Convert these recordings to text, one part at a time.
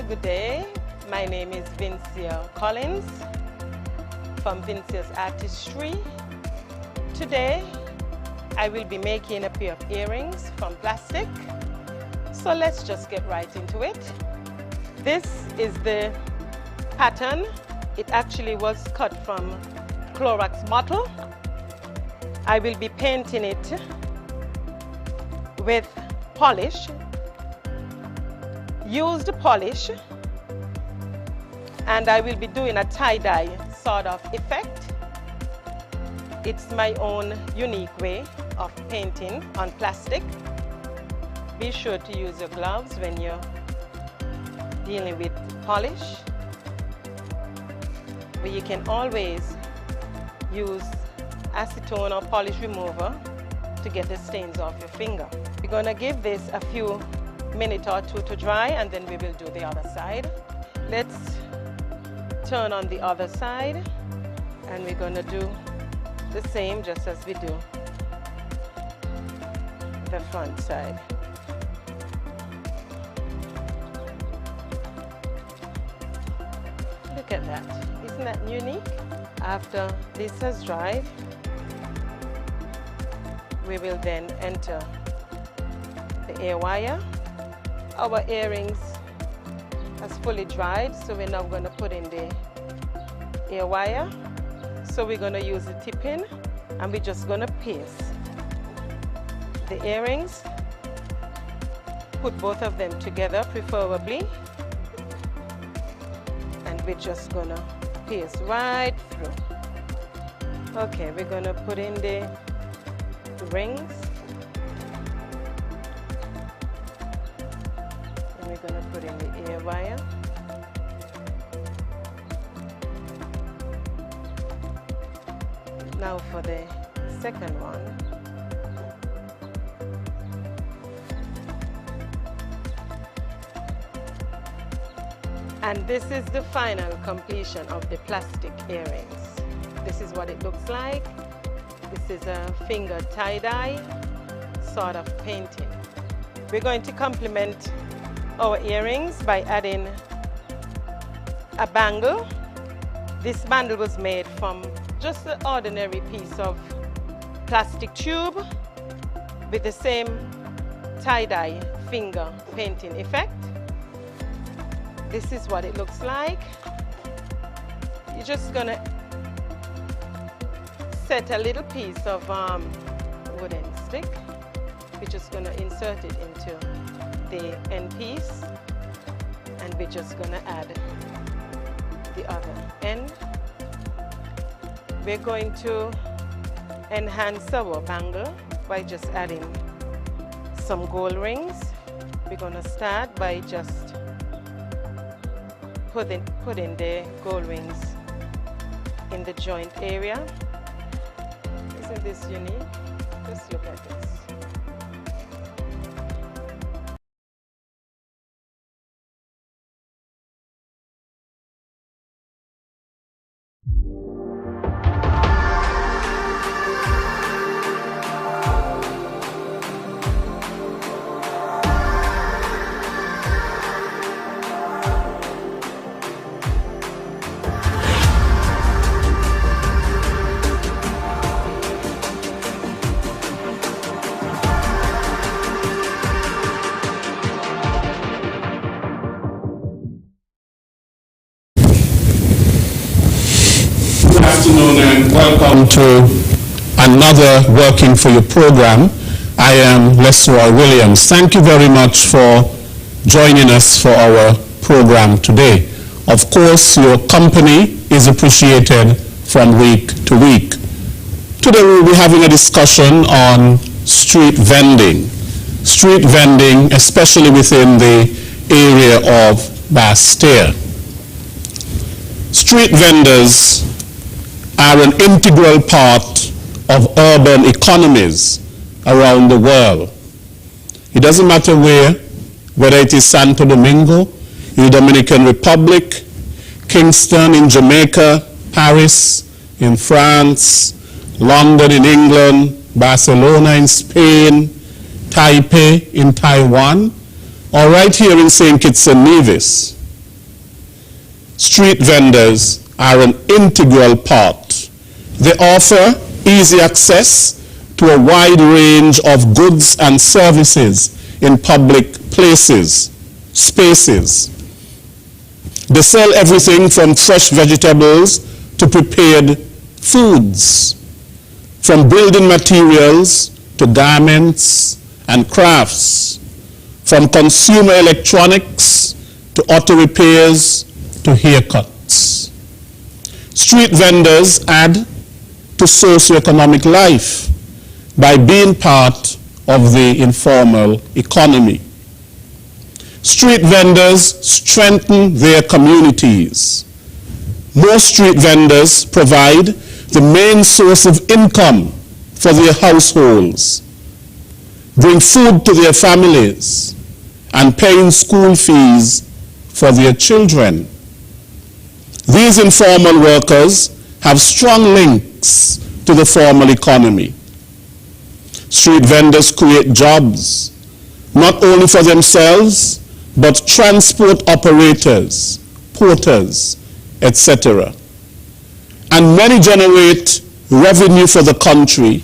Good day. My name is Vincia Collins from Vincia's Artistry. Today, I will be making a pair of earrings from plastic. So let's just get right into it. This is the pattern. It actually was cut from Clorox bottle. I will be painting it with polish, used polish, and I will be doing a tie-dye sort of effect. It's my own unique way of painting on plastic. Be sure to use your gloves when you're dealing with polish, but you can always use acetone or polish remover to get the stains off your finger. We're going to give this a few minutes or two to dry, and then we will do the other side. Let's turn on the other side, and we're going to do the same just as we do the front side. Look at that. Isn't that unique? After this has dried, we will then enter the air wire. Our earrings has fully dried, so we're now going to put in the air wire. So we're going to use the tip pin, and we're just going to paste the earrings. Put both of them together preferably, and we're just going to paste right through. Okay, we're going to put in the rings. And we're going to put in the air wire. Now for the second one. And this is the final completion of the plastic earrings. This is what it looks like. This is a finger tie-dye sort of painting. We're going to complement our earrings by adding a bangle. This bangle was made from just an ordinary piece of plastic tube with the same tie-dye finger painting effect. This is what it looks like. You're just gonna set a little piece of wooden stick. We're just gonna insert it into the end piece, and we're just gonna add the other end. We're going to enhance our bangle by just adding some gold rings. We're gonna start by just putting the gold rings in the joint area. Isn't this unique? Just look at this. And welcome to another Working for You program. I am Lesroy Williams. Thank you very much for joining us for our program today. Of course, your company is appreciated from week to week. Today we'll be having a discussion on street vending. Street vending, especially within the area of Bastille. Street vendors are an integral part of urban economies around the world. It doesn't matter where, whether it is Santo Domingo, in the Dominican Republic, Kingston in Jamaica, Paris in France, London in England, Barcelona in Spain, Taipei in Taiwan, or right here in St. Kitts and Nevis. street vendors are an integral part. They offer easy access to a wide range of goods and services in public places, spaces. They sell everything from fresh vegetables to prepared foods, from building materials to garments and crafts, from consumer electronics to auto repairs to haircuts. Street vendors add to socioeconomic life by being part of the informal economy. Street vendors strengthen their communities. Most street vendors provide the main source of income for their households, bring food to their families, and paying school fees for their children. These informal workers have strong links to the formal economy. Street vendors create jobs, not only for themselves, but transport operators, porters, etc. And many generate revenue for the country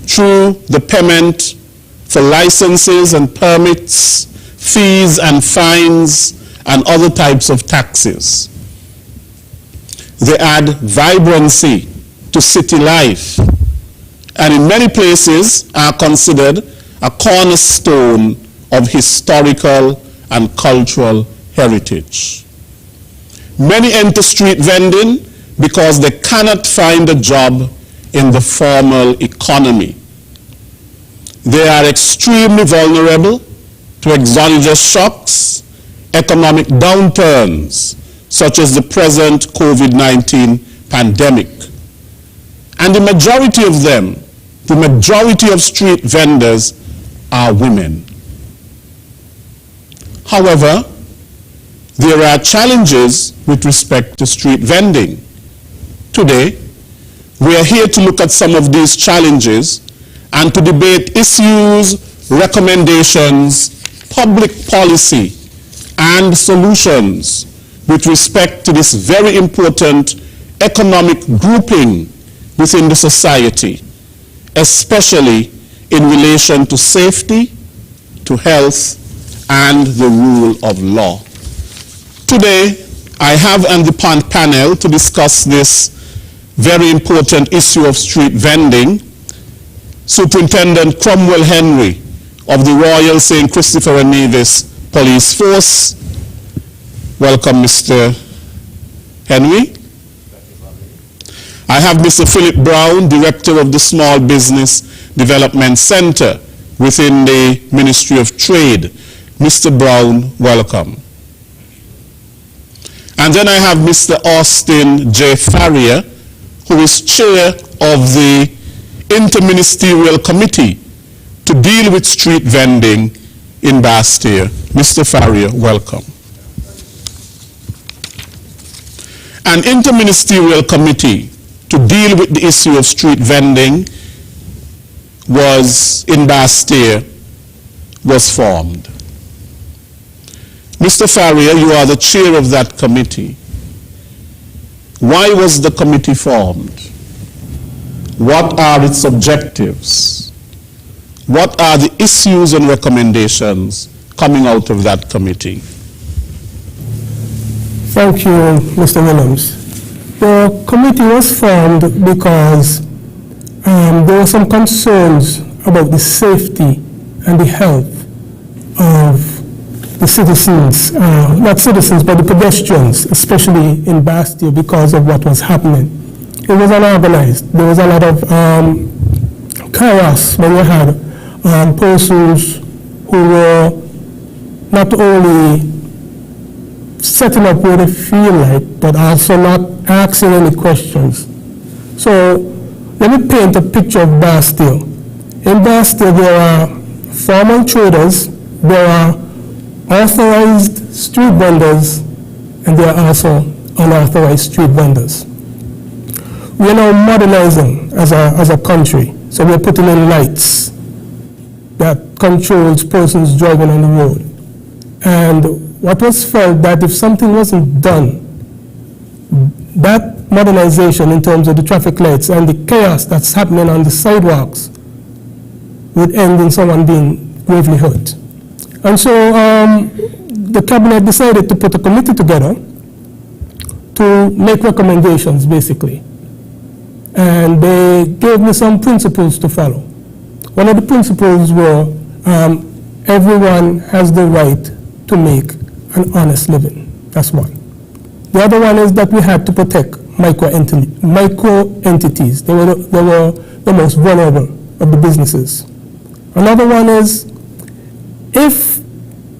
through the payment for licenses and permits, fees and fines, and other types of taxes. They add vibrancy to city life, and in many places are considered a cornerstone of historical and cultural heritage. Many enter street vending because they cannot find a job in the formal economy. They are extremely vulnerable to exogenous shocks, economic downturns, such as the present COVID-19 pandemic. And the majority of them, the majority of street vendors are women. However, there are challenges with respect to street vending. Today, we are here to look at some of these challenges and to debate issues, recommendations, public policy, and solutions with respect to this very important economic grouping within the society, especially in relation to safety, to health, and the rule of law. Today, I have on the panel to discuss this very important issue of street vending, Superintendent Cromwell Henry of the Royal St. Christopher and Nevis Police Force. Welcome, Mr. Henry. I have Mr. Philip Brown, Director of the Small Business Development Center within the Ministry of Trade. Mr. Brown, welcome. And then I have Mr. Austin J. Farrier, who is Chair of the Interministerial Committee to deal with street vending in Bastia. Mr. Farrier, welcome. An interministerial committee to deal with the issue of street vending in Bastia was formed. Mr. Farrier, you are the chair of that committee. Why was the committee formed? What are its objectives? What are the issues and recommendations coming out of that committee? Thank you, Mr. Williams. The committee was formed because there were some concerns about the safety and the health of the citizens, not citizens, but the pedestrians, especially in Bastia, because of what was happening. It was unorganized. There was a lot of chaos when you had persons who were not only setting up where they feel like, but also not asking any questions. So let me paint a picture of Bastia. In Bastia, there are formal traders, there are authorized street vendors, and there are also unauthorized street vendors. We are now modernizing as a country, so we're putting in lights that controls persons driving on the road. And what was felt that if something wasn't done that modernization in terms of the traffic lights and the chaos that's happening on the sidewalks would end in someone being gravely hurt. And so the cabinet decided to put a committee together to make recommendations, basically. And they gave me some principles to follow. One of the principles were everyone has the right to make an honest living. That's one. The other one is that we had to protect micro entities. They were the most vulnerable of the businesses. Another one is if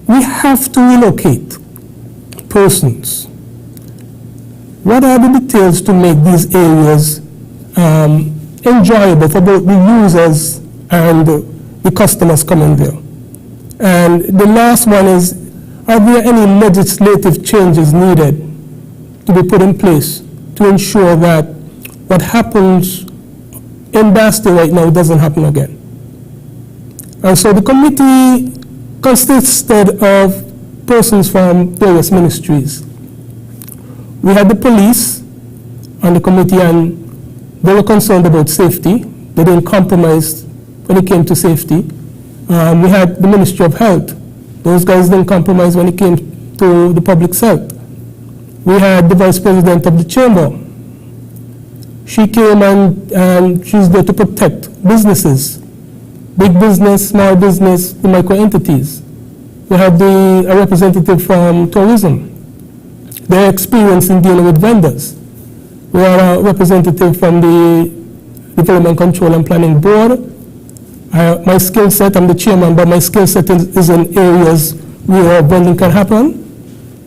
we have to relocate persons, what are the details to make these areas enjoyable for both the users and the customers coming there? And the last one is, are there any legislative changes needed to be put in place to ensure that what happens in Bastille right now doesn't happen again? And so the committee consisted of persons from various ministries. We had the police on the committee, and they were concerned about safety. They didn't compromise when it came to safety. We had the Ministry of Health. Those guys didn't compromise when it came to the public's health. We had the Vice President of the Chamber. She came and she's there to protect businesses, big business, small business, the micro entities. We had a representative from tourism, their experience in dealing with vendors. We had a representative from the Development Control and Planning Board. My skill set, I'm the chairman, but my skill set is in areas where vending can happen.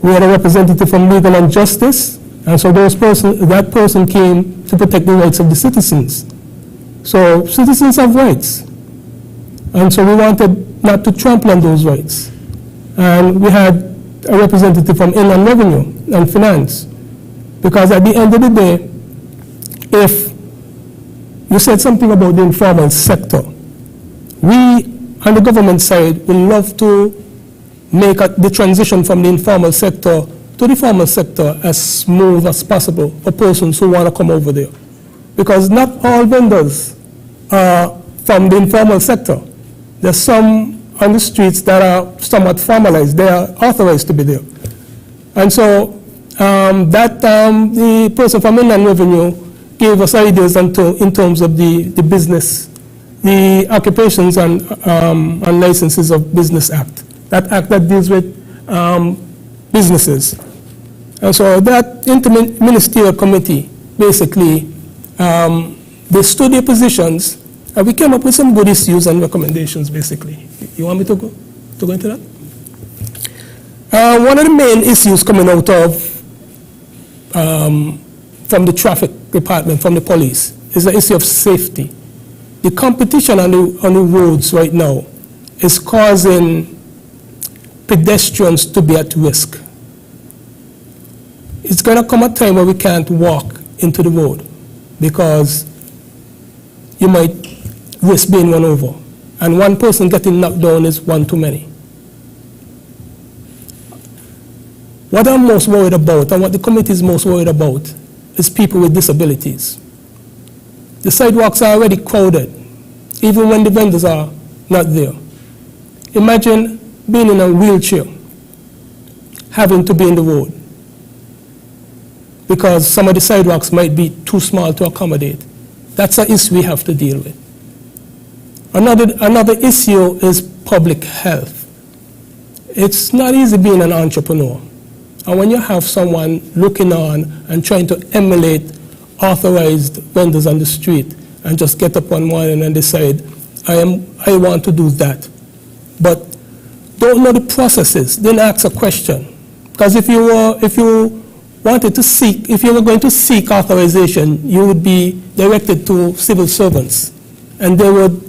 We had a representative from Legal and Justice, and so that person came to protect the rights of the citizens. So citizens have rights, and so we wanted not to trample on those rights. And we had a representative from Inland Revenue and Finance, because at the end of the day, if you said something about the informal sector, we on the government side would love to make the transition from the informal sector to the formal sector as smooth as possible for persons who want to come over there. Because not all vendors are from the informal sector. There's some on the streets that are somewhat formalized. They are authorized to be there. And so the person from Inland Revenue gave us ideas in terms of the business, the Occupations and Licenses of Business Act, that act that deals with businesses. And so that interministerial committee, basically, they stood their positions, and we came up with some good issues and recommendations, basically. You want me to go into that? One of the main issues coming out of, from the traffic department, from the police, is the issue of safety. The competition on the roads right now is causing pedestrians to be at risk. It's going to come a time where we can't walk into the road because you might risk being run over. And one person getting knocked down is one too many. What I'm most worried about, and what the committee is most worried about, is people with disabilities. The sidewalks are already crowded, even when the vendors are not there. Imagine being in a wheelchair, having to be in the road, because some of the sidewalks might be too small to accommodate. That's an issue we have to deal with. Another issue is public health. It's not easy being an entrepreneur. And when you have someone looking on and trying to emulate authorized vendors on the street and just get up one morning and decide, I want to do that, but don't know the processes, then ask a question. Because if you were going to seek authorization, you would be directed to civil servants, and they would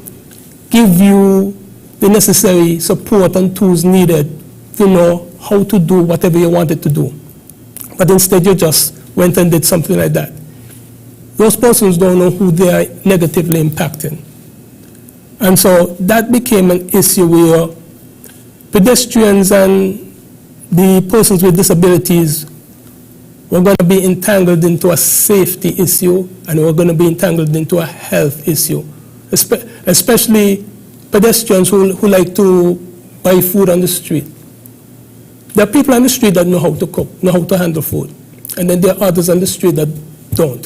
give you the necessary support and tools needed to know how to do whatever you wanted to do. But instead you just went and did something like that. Those persons don't know who they are negatively impacting. And so that became an issue where pedestrians and the persons with disabilities we're going to be entangled into a safety issue, and we're going to be entangled into a health issue, especially pedestrians who like to buy food on the street. There are people on the street that know how to cook, know how to handle food, and then there are others on the street that don't,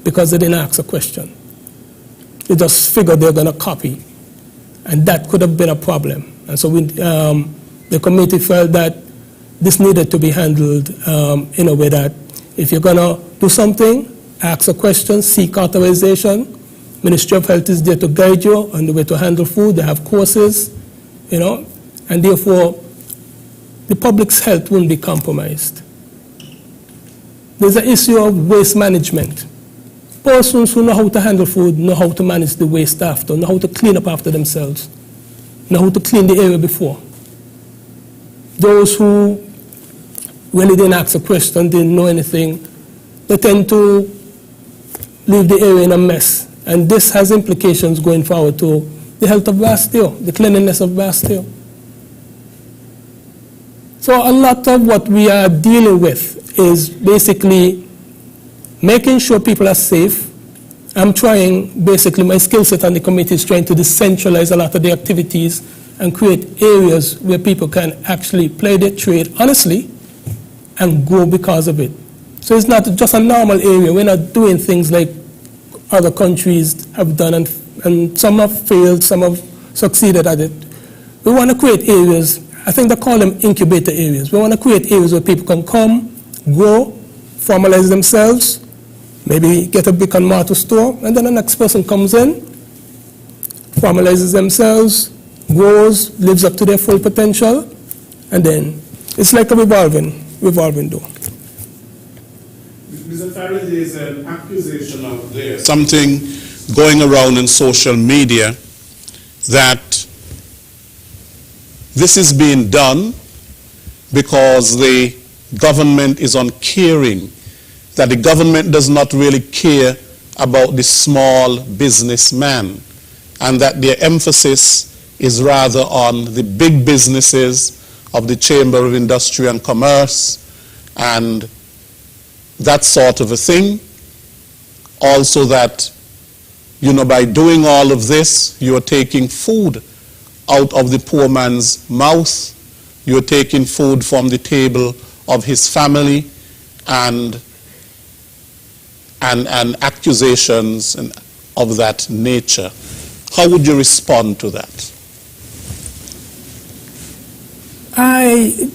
because they didn't ask a question. They just figured they're going to copy, and that could have been a problem. And so the committee felt that this needed to be handled in a way that if you're going to do something, ask a question, seek authorization. Ministry of Health is there to guide you on the way to handle food. They have courses, and therefore the public's health won't be compromised. There's an issue of waste management. Persons who know how to handle food know how to manage the waste after, know how to clean up after themselves, know how to clean the area before. Those who really didn't ask a question, didn't know anything, they tend to leave the area in a mess. And this has implications going forward to the health of Bastille, the cleanliness of Bastille. So a lot of what we are dealing with is basically making sure people are safe. I'm trying, basically my skill set on the committee is trying to decentralize a lot of the activities and create areas where people can actually play their trade honestly and grow because of it. So it's not just a normal area. We're not doing things like other countries have done, and some have failed, some have succeeded at it. We want to create areas, I think they call them incubator areas. We want to create areas where people can come, grow, formalize themselves, maybe get a brick and mortar store, and then the next person comes in, formalizes themselves, grows, lives up to their full potential, and then it's like a revolving door. Mr. Farrell, there is an accusation out there, something going around in social media, that this is being done because the government is uncaring, that the government does not really care about the small businessman, and that their emphasis is rather on the big businesses of the Chamber of Industry and Commerce and that sort of a thing. Also that, by doing all of this, you are taking food out of the poor man's mouth, you are taking food from the table of his family, and accusations of that nature. How would you respond to that? I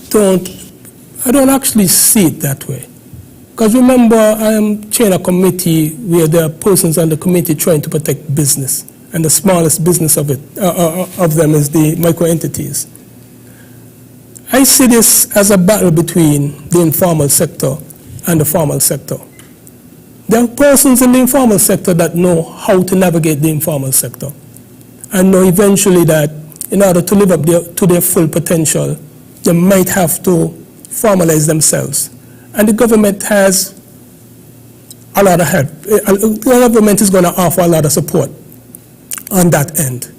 don't actually see it that way. Because remember, I am chairing a committee where there are persons on the committee trying to protect business. And the smallest business of them is the micro-entities. I see this as a battle between the informal sector and the formal sector. There are persons in the informal sector that know how to navigate the informal sector and know eventually that in order to live up to their full potential, they might have to formalize themselves. And the government has a lot of help. The government is going to offer a lot of support on that end.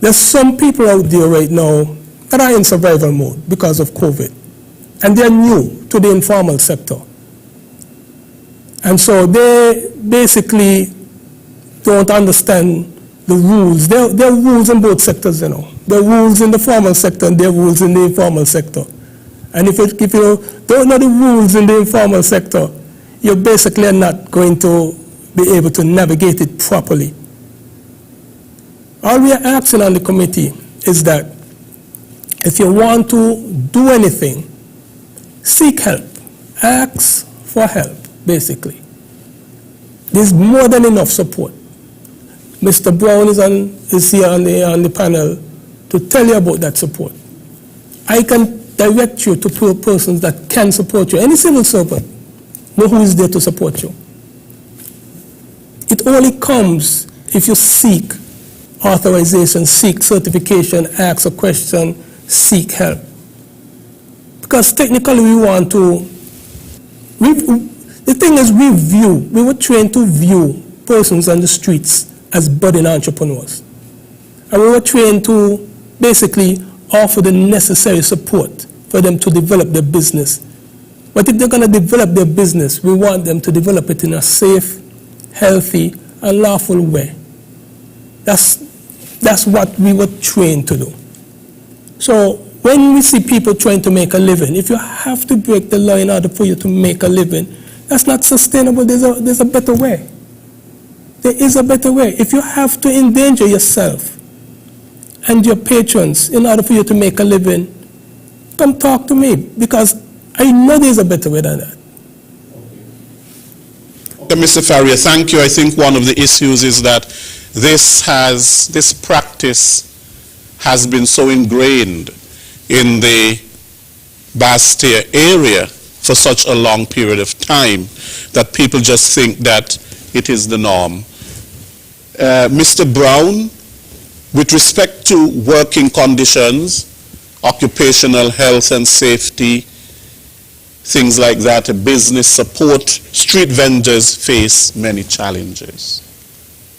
There's some people out there right now that are in survival mode because of COVID. And they're new to the informal sector. And so they basically don't understand the rules. There are rules in both sectors, There are rules in the formal sector and there are rules in the informal sector. And if you don't know the rules in the informal sector, you basically are not going to be able to navigate it properly. All we are asking on the committee is that if you want to do anything, seek help. Ask for help, basically. There's more than enough support. Mr. Brown is here on the panel to tell you about that support. I can direct you to persons that can support you. Any civil servant, know who is there to support you. It only comes if you seek authorization, seek certification, ask a question, seek help. Because technically we want to, the thing is we were trained to view persons on the streets as budding entrepreneurs. And we were trained to basically offer the necessary support for them to develop their business, But if they're going to develop their business, we want them to develop it in a safe, healthy, and lawful way. That's what we were trained to do. So when we see people trying to make a living, if you have to break the law in order for you to make a living, that's not sustainable. There's a better way. There is a better way. If you have to endanger yourself and your patrons in order for you to make a living, come talk to me, because I know there's a better way than that. Mr. Farrier, thank you. I think one of the issues is that this practice has been so ingrained in the Bastille area for such a long period of time that people just think that it is the norm. Mr. Brown, with respect to working conditions, occupational health and safety, things like that, business support, street vendors face many challenges.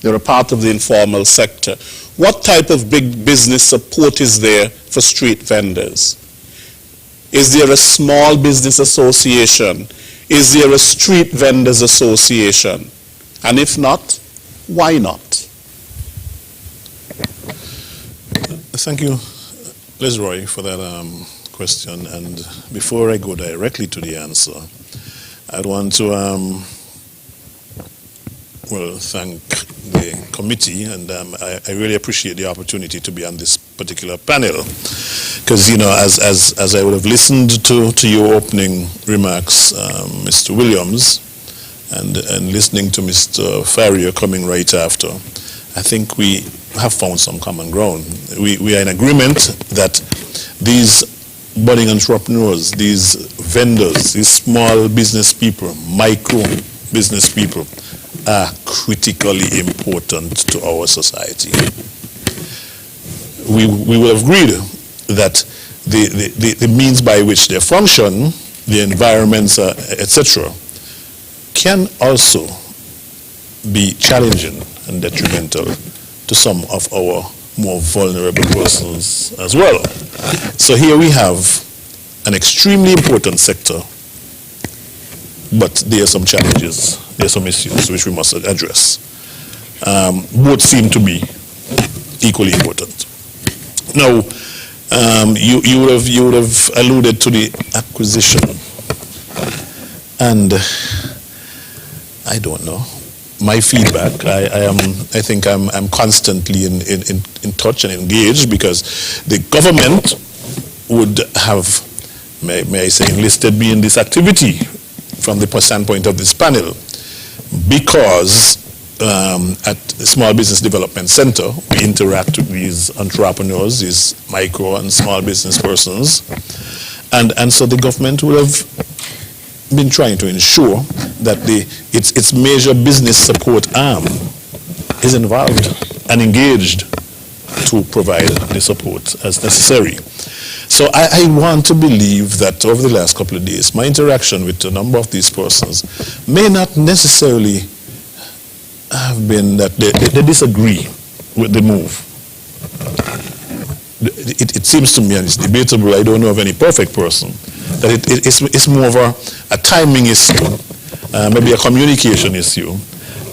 They're a part of the informal sector. What type of big business support is there for street vendors? Is there a small business association? Is there a street vendors association? And if not, why not? Thank you, Lesroy, for that question. And before I go directly to the answer, I'd want to thank the committee, and I really appreciate the opportunity to be on this particular panel, because as I would have listened to your opening remarks, Mr. Williams, and listening to Mr. Farrier coming right after, I think we have found some common ground. We are in agreement that these budding entrepreneurs, these vendors, these small business people, micro business people, are critically important to our society. We will have agreed that the means by which they function, the environments, etc., can also be challenging and detrimental to some of our more vulnerable persons as well. So here we have an extremely important sector, but there are some challenges, there are some issues which we must address. Both seem to be equally important. Now, you would have alluded to the acquisition, and I don't know. My feedback, I think I'm constantly in touch and engaged, because the government would have, may I say, enlisted me in this activity from the standpoint of this panel, because at the Small Business Development Center, we interact with these entrepreneurs, these micro and small business persons, and so the government would have been trying to ensure that its major business support arm is involved and engaged to provide the support as necessary. So I want to believe that over the last couple of days, my interaction with a number of these persons may not necessarily have been that they disagree with the move. It seems to me, and it's debatable, I don't know of any perfect person, that it's more of a timing issue, maybe a communication issue,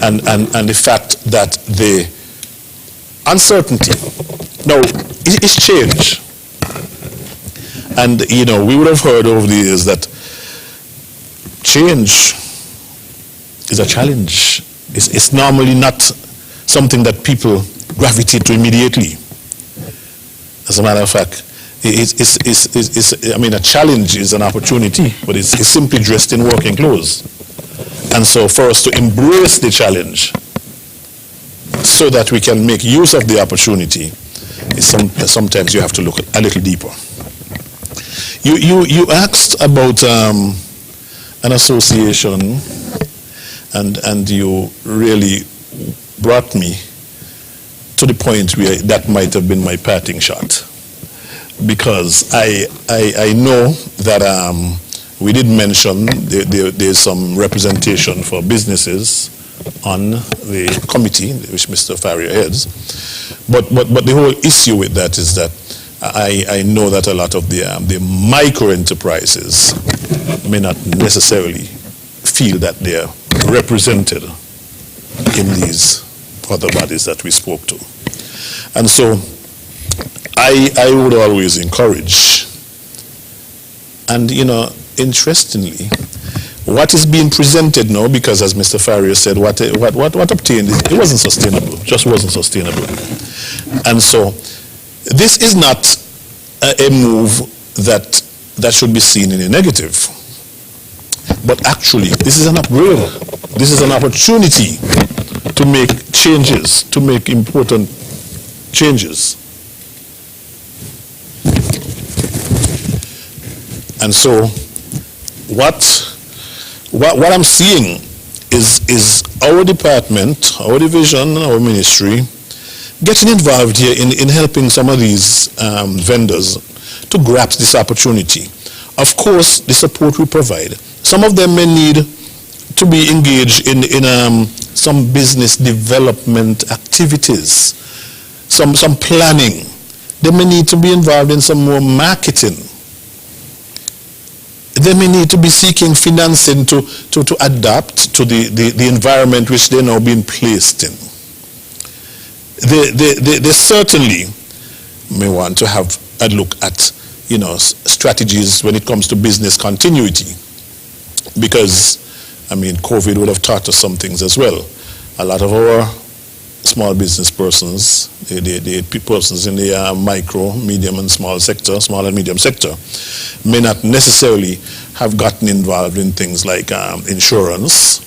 and the fact that the uncertainty, now, it's change. And, we would have heard over the years that change is a challenge. It's normally not something that people gravitate to immediately. As a matter of fact, a challenge is an opportunity, but it's simply dressed in working clothes. And so for us to embrace the challenge so that we can make use of the opportunity, sometimes you have to look a little deeper. You asked about an association, and you really brought me to the point where that might have been my parting shot, because I know that we did mention there's some representation for businesses on the committee which Mr. Farrier heads, but the whole issue with that is that I know that a lot of the micro enterprises may not necessarily feel that they're represented in these other bodies that we spoke to. And so I would always encourage, and interestingly, what is being presented now, because as Mr. Farrier said, what obtained, it wasn't sustainable, just wasn't sustainable. And so this is not a move that should be seen in a negative. But actually, this is an upgrade. This is an opportunity to make changes, to make important changes. And so what I'm seeing is our department, our division, our ministry getting involved here in helping some of these vendors to grasp this opportunity. Of course, the support we provide. Some of them may need to be engaged in some business development activities, some planning. They may need to be involved in some more marketing. They may need to be seeking financing to adapt to the environment which they're now being placed in. They certainly may want to have a look at strategies when it comes to business continuity, because COVID would have taught us some things as well. A lot of our small business persons, the persons in the micro, medium and small and medium sector, may not necessarily have gotten involved in things like insurance,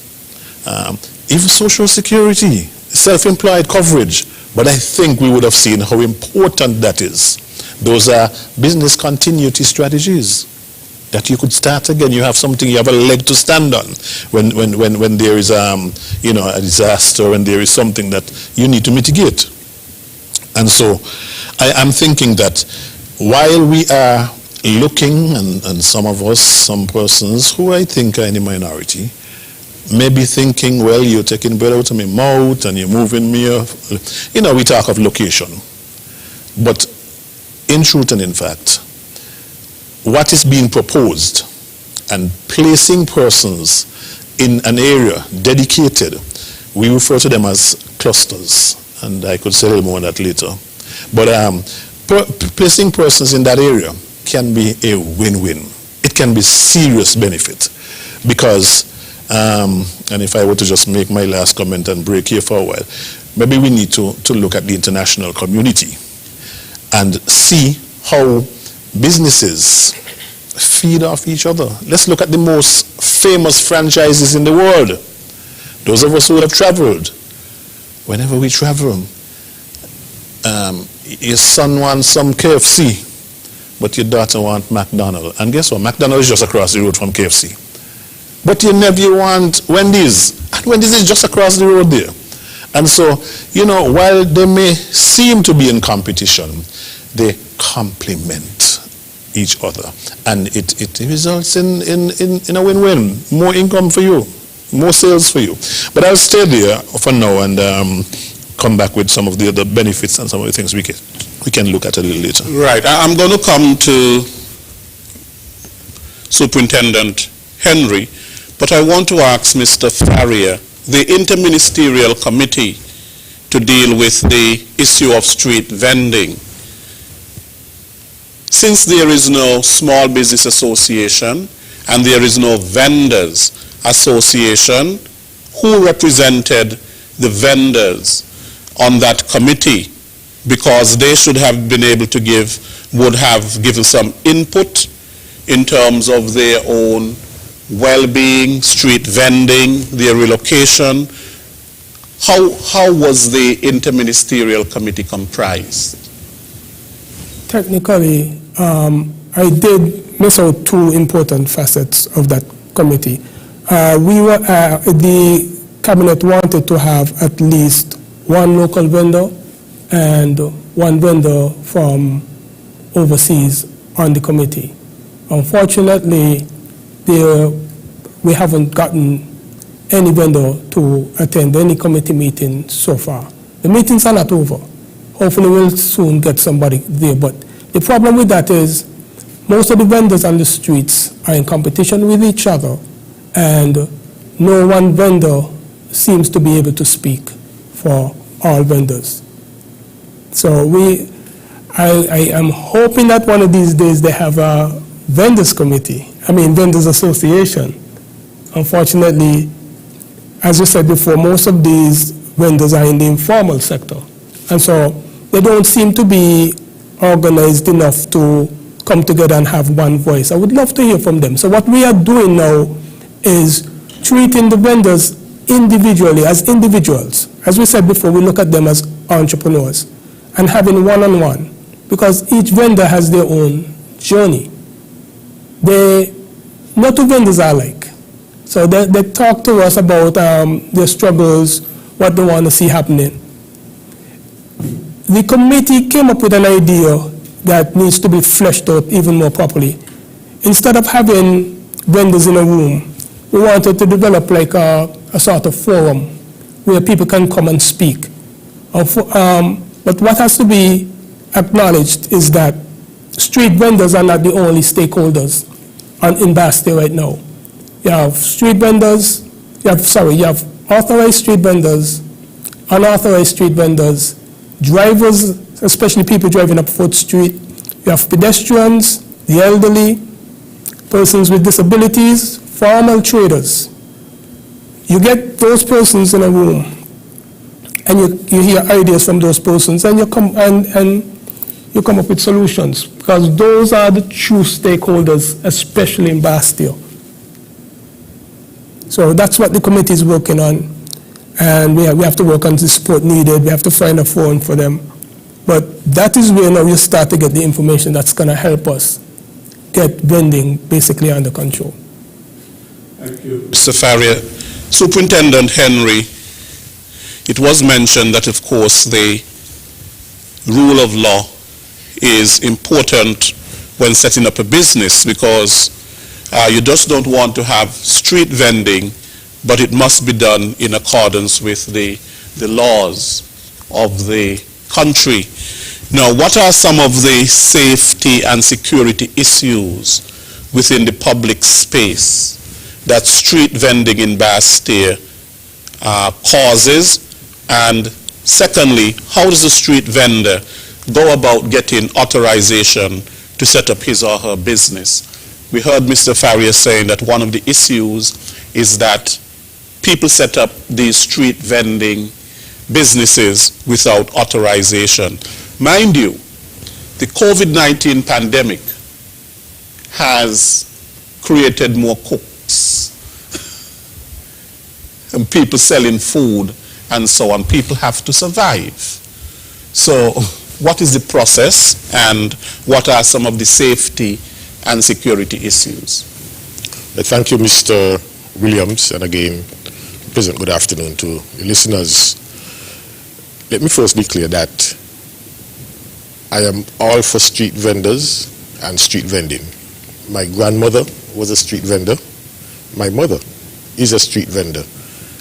even social security, self-employed coverage. But I think we would have seen how important that is. Those are business continuity strategies that you could start again. You have something, you have a leg to stand on when there is a disaster, when there is something that you need to mitigate. And so I'm thinking that while we are looking, and some of us, some persons who I think are in the minority, may be thinking, well, you're taking bread out of my mouth and you're moving me off. We talk of location. But in truth and in fact, what is being proposed and placing persons in an area dedicated, we refer to them as clusters. And I could say a little more on that later. But placing persons in that area can be a win-win. It can be serious benefit because and if I were to just make my last comment and break here for a while, maybe we need to look at the international community and see how businesses feed off each other. Let's look at the most famous franchises in the world. Those of us who have traveled, whenever we travel, your son wants some KFC, but your daughter wants McDonald's. And guess what? McDonald's is just across the road from KFC. But your nephew wants Wendy's, and Wendy's is just across the road there. And so, while they may seem to be in competition, they complement each other. And it results in a win-win. More income for you, more sales for you. But I'll stay there for now and come back with some of the other benefits and some of the things we can look at a little later. Right. I'm going to come to Superintendent Henry, but I want to ask Mr. Farrier, the Interministerial Committee to deal with the issue of street vending. Since there is no Small Business Association and there is no Vendors Association, who represented the vendors on that committee? Because they should have been able to would have given some input in terms of their own well-being, street vending, their relocation. How was the Interministerial Committee comprised? Technically, I did miss out two important facets of that committee. The cabinet wanted to have at least one local vendor and one vendor from overseas on the committee. Unfortunately, we haven't gotten any vendor to attend any committee meeting so far. The meetings are not over. Hopefully we'll soon get somebody there, but The problem with that is most of the vendors on the streets are in competition with each other, and no one vendor seems to be able to speak for all vendors. So I am hoping that one of these days they have a vendors association. Unfortunately, as you said before, most of these vendors are in the informal sector. And so they don't seem to be organized enough to come together and have one voice. I would love to hear from them. So what we are doing now is treating the vendors individually as individuals. As we said before, we look at them as entrepreneurs and having one-on-one, because each vendor has their own journey. Not two vendors are alike. So they talk to us about their struggles, what they want to see happening. The committee came up with an idea that needs to be fleshed out even more properly. Instead of having vendors in a room, we wanted to develop like a sort of forum where people can come and speak. But what has to be acknowledged is that street vendors are not the only stakeholders in Bastille right now. You have street vendors, you have authorized street vendors, unauthorized street vendors, drivers, especially people driving up Fourth Street. You have pedestrians, the elderly, persons with disabilities, formal traders. You get those persons in a room, and you hear ideas from those persons, and you come up with solutions, because those are the true stakeholders, especially in Bastille. So that's what the committee is working on, and we have to work on the support needed. We have to find a forum for them. But that is where now we start to get the information that's going to help us get vending basically under control. Thank you, Mr. Farrier. Superintendent Henry, it was mentioned that, of course, the rule of law is important when setting up a business, because you just don't want to have street vending, but it must be done in accordance with the laws of the country. Now, what are some of the safety and security issues within the public space that street vending in Bastille causes? And secondly, how does a street vendor go about getting authorization to set up his or her business? We heard Mr. Farrier saying that one of the issues is that people set up these street vending businesses without authorization. Mind you, the COVID-19 pandemic has created more cooks and people selling food and so on. People have to survive. So what is the process, and what are some of the safety and security issues? Thank you, Mr. Williams, and again, pleasant good afternoon to the listeners. Let me first be clear that I am all for street vendors and street vending. My grandmother was a street vendor. My mother is a street vendor.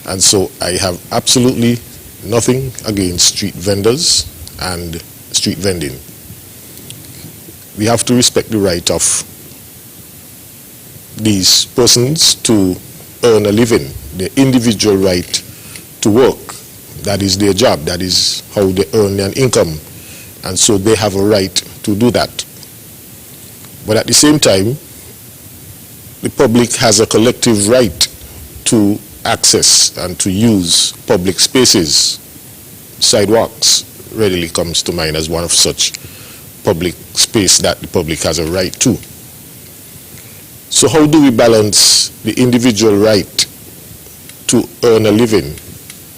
And so I have absolutely nothing against street vendors and street vending. We have to respect the right of these persons to earn a living, their individual right to work. That is their job. That is how they earn an income. And so they have a right to do that. But at the same time, the public has a collective right to access and to use public spaces. Sidewalks readily comes to mind as one of such public space that the public has a right to. So how do we balance the individual right to earn a living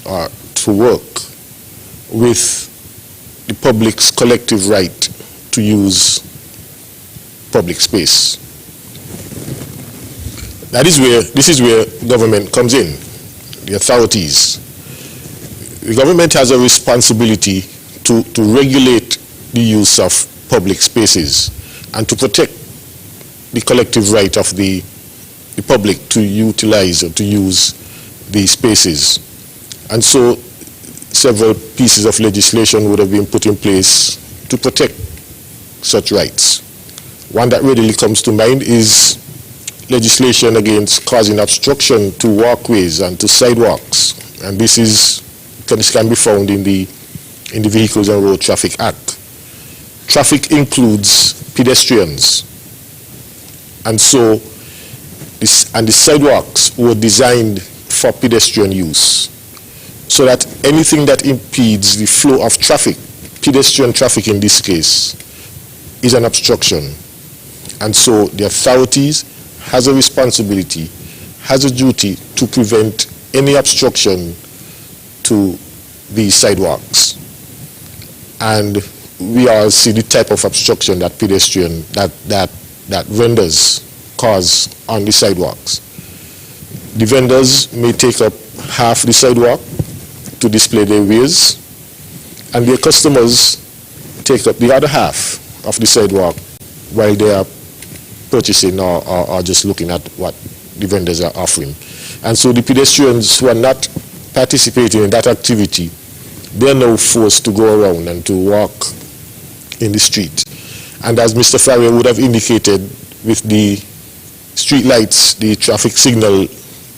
or to work with the public's collective right to use public space? This is where government comes in, the authorities. The government has a responsibility to regulate the use of public spaces and to protect the collective right of the public to utilize or to use these spaces. And so several pieces of legislation would have been put in place to protect such rights. One that readily comes to mind is legislation against causing obstruction to walkways and to sidewalks, and this can be found in the Vehicles and Road Traffic Act. Traffic includes pedestrians, and so the sidewalks were designed for pedestrian use, so that anything that impedes the flow of traffic, pedestrian traffic in this case, is an obstruction. And so the authorities has a responsibility, has a duty to prevent any obstruction to these sidewalks. And we all see the type of obstruction that that vendors cause on the sidewalks. The vendors may take up half the sidewalk to display their wares, and their customers take up the other half of the sidewalk while they are purchasing or just looking at what the vendors are offering. And so the pedestrians who are not participating in that activity, they're now forced to go around and to walk in the street. And as Mr. Farrier would have indicated, with the street lights, the traffic signal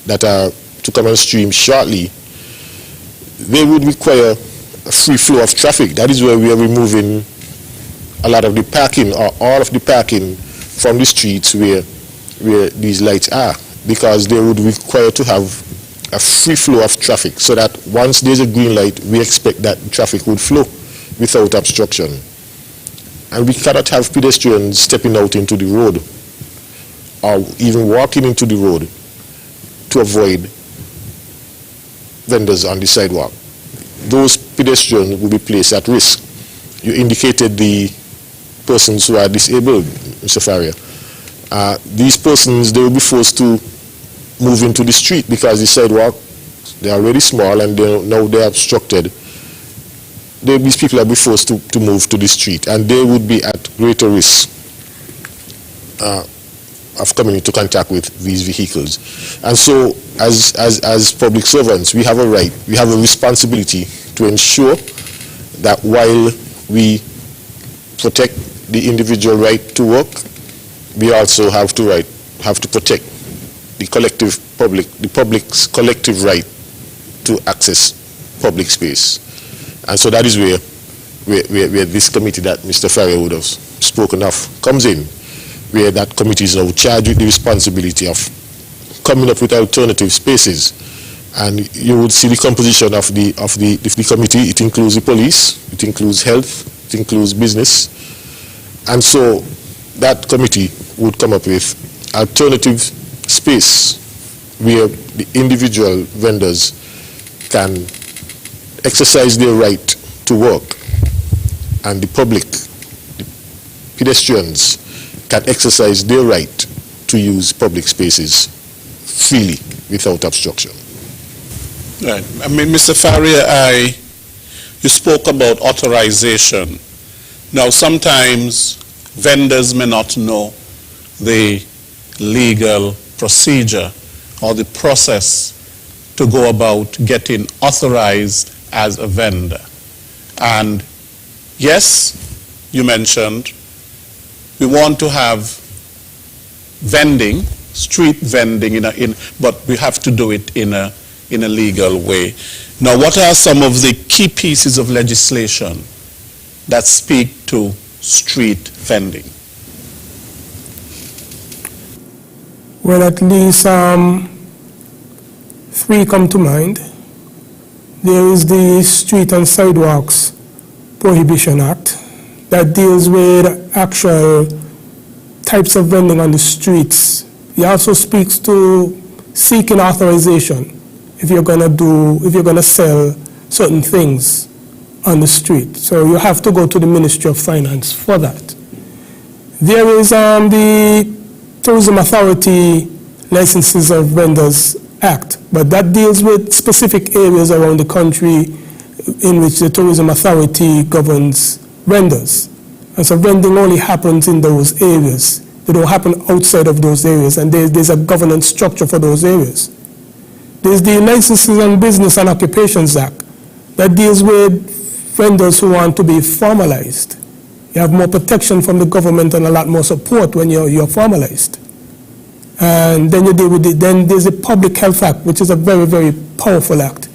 that are to come on stream shortly, they would require a free flow of traffic. That is where we are removing a lot of the parking, or all of the parking, from the streets where these lights are, because they would require to have a free flow of traffic, so that once there's a green light, we expect that traffic would flow without obstruction. And we cannot have pedestrians stepping out into the road or even walking into the road to avoid vendors on the sidewalk. Those pedestrians will be placed at risk. You indicated the persons who are disabled, Mr. Farrier. These persons, they will be forced to move into the street because the sidewalk, they are already small and now they are obstructed. These people will be forced to move to the street, and they would be at greater risk of coming into contact with these vehicles. And so as public servants, we have a right, we have a responsibility to ensure that while we protect the individual right to work, we also have to protect the public's collective right to access public space. And so that is where this committee that Mr. Farrier would have spoken of comes in, where that committee is now charged with the responsibility of coming up with alternative spaces. And you would see the composition of the committee. It includes the police, it includes health, it includes business. And so that committee would come up with alternative space where the individual vendors can exercise their right to work, and the public, the pedestrians, can exercise their right to use public spaces freely without obstruction. Right. I mean, Mr. Farrier, you spoke about authorization. Now, sometimes vendors may not know the legal procedure or the process to go about getting authorized as a vendor. And yes, you mentioned we want to have vending, street vending, but we have to do it in a legal way. Now, what are some of the key pieces of legislation that speak to street vending? Well, at least 3 come to mind. There is the Street and Sidewalks Prohibition Act that deals with actual types of vending on the streets. It also speaks to seeking authorization if you're going to sell certain things on the street. So you have to go to the Ministry of Finance for that. There is the Tourism Authority Licenses of Vendors Act, but that deals with specific areas around the country in which the Tourism Authority governs vendors. And so vending only happens in those areas. They don't happen outside of those areas, and there's a governance structure for those areas. There's the Licenses on Business and Occupations Act that deals with vendors who want to be formalized You have more protection from the government and a lot more support when you're formalized. And then you deal with it. Then there's the Public Health Act, which is a very, very powerful act.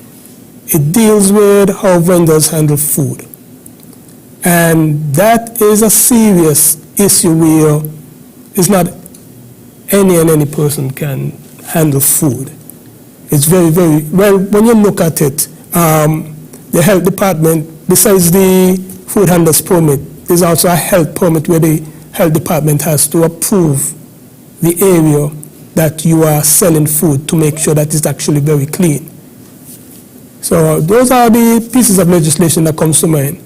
It deals with how vendors handle food. And that is a serious issue where it's not any person can handle food. It's very, very, well, when you look at it, the health department, besides the food handler's permit, there's also a health permit where the health department has to approve the area that you are selling food to make sure that it's actually very clean. So those are the pieces of legislation that comes to mind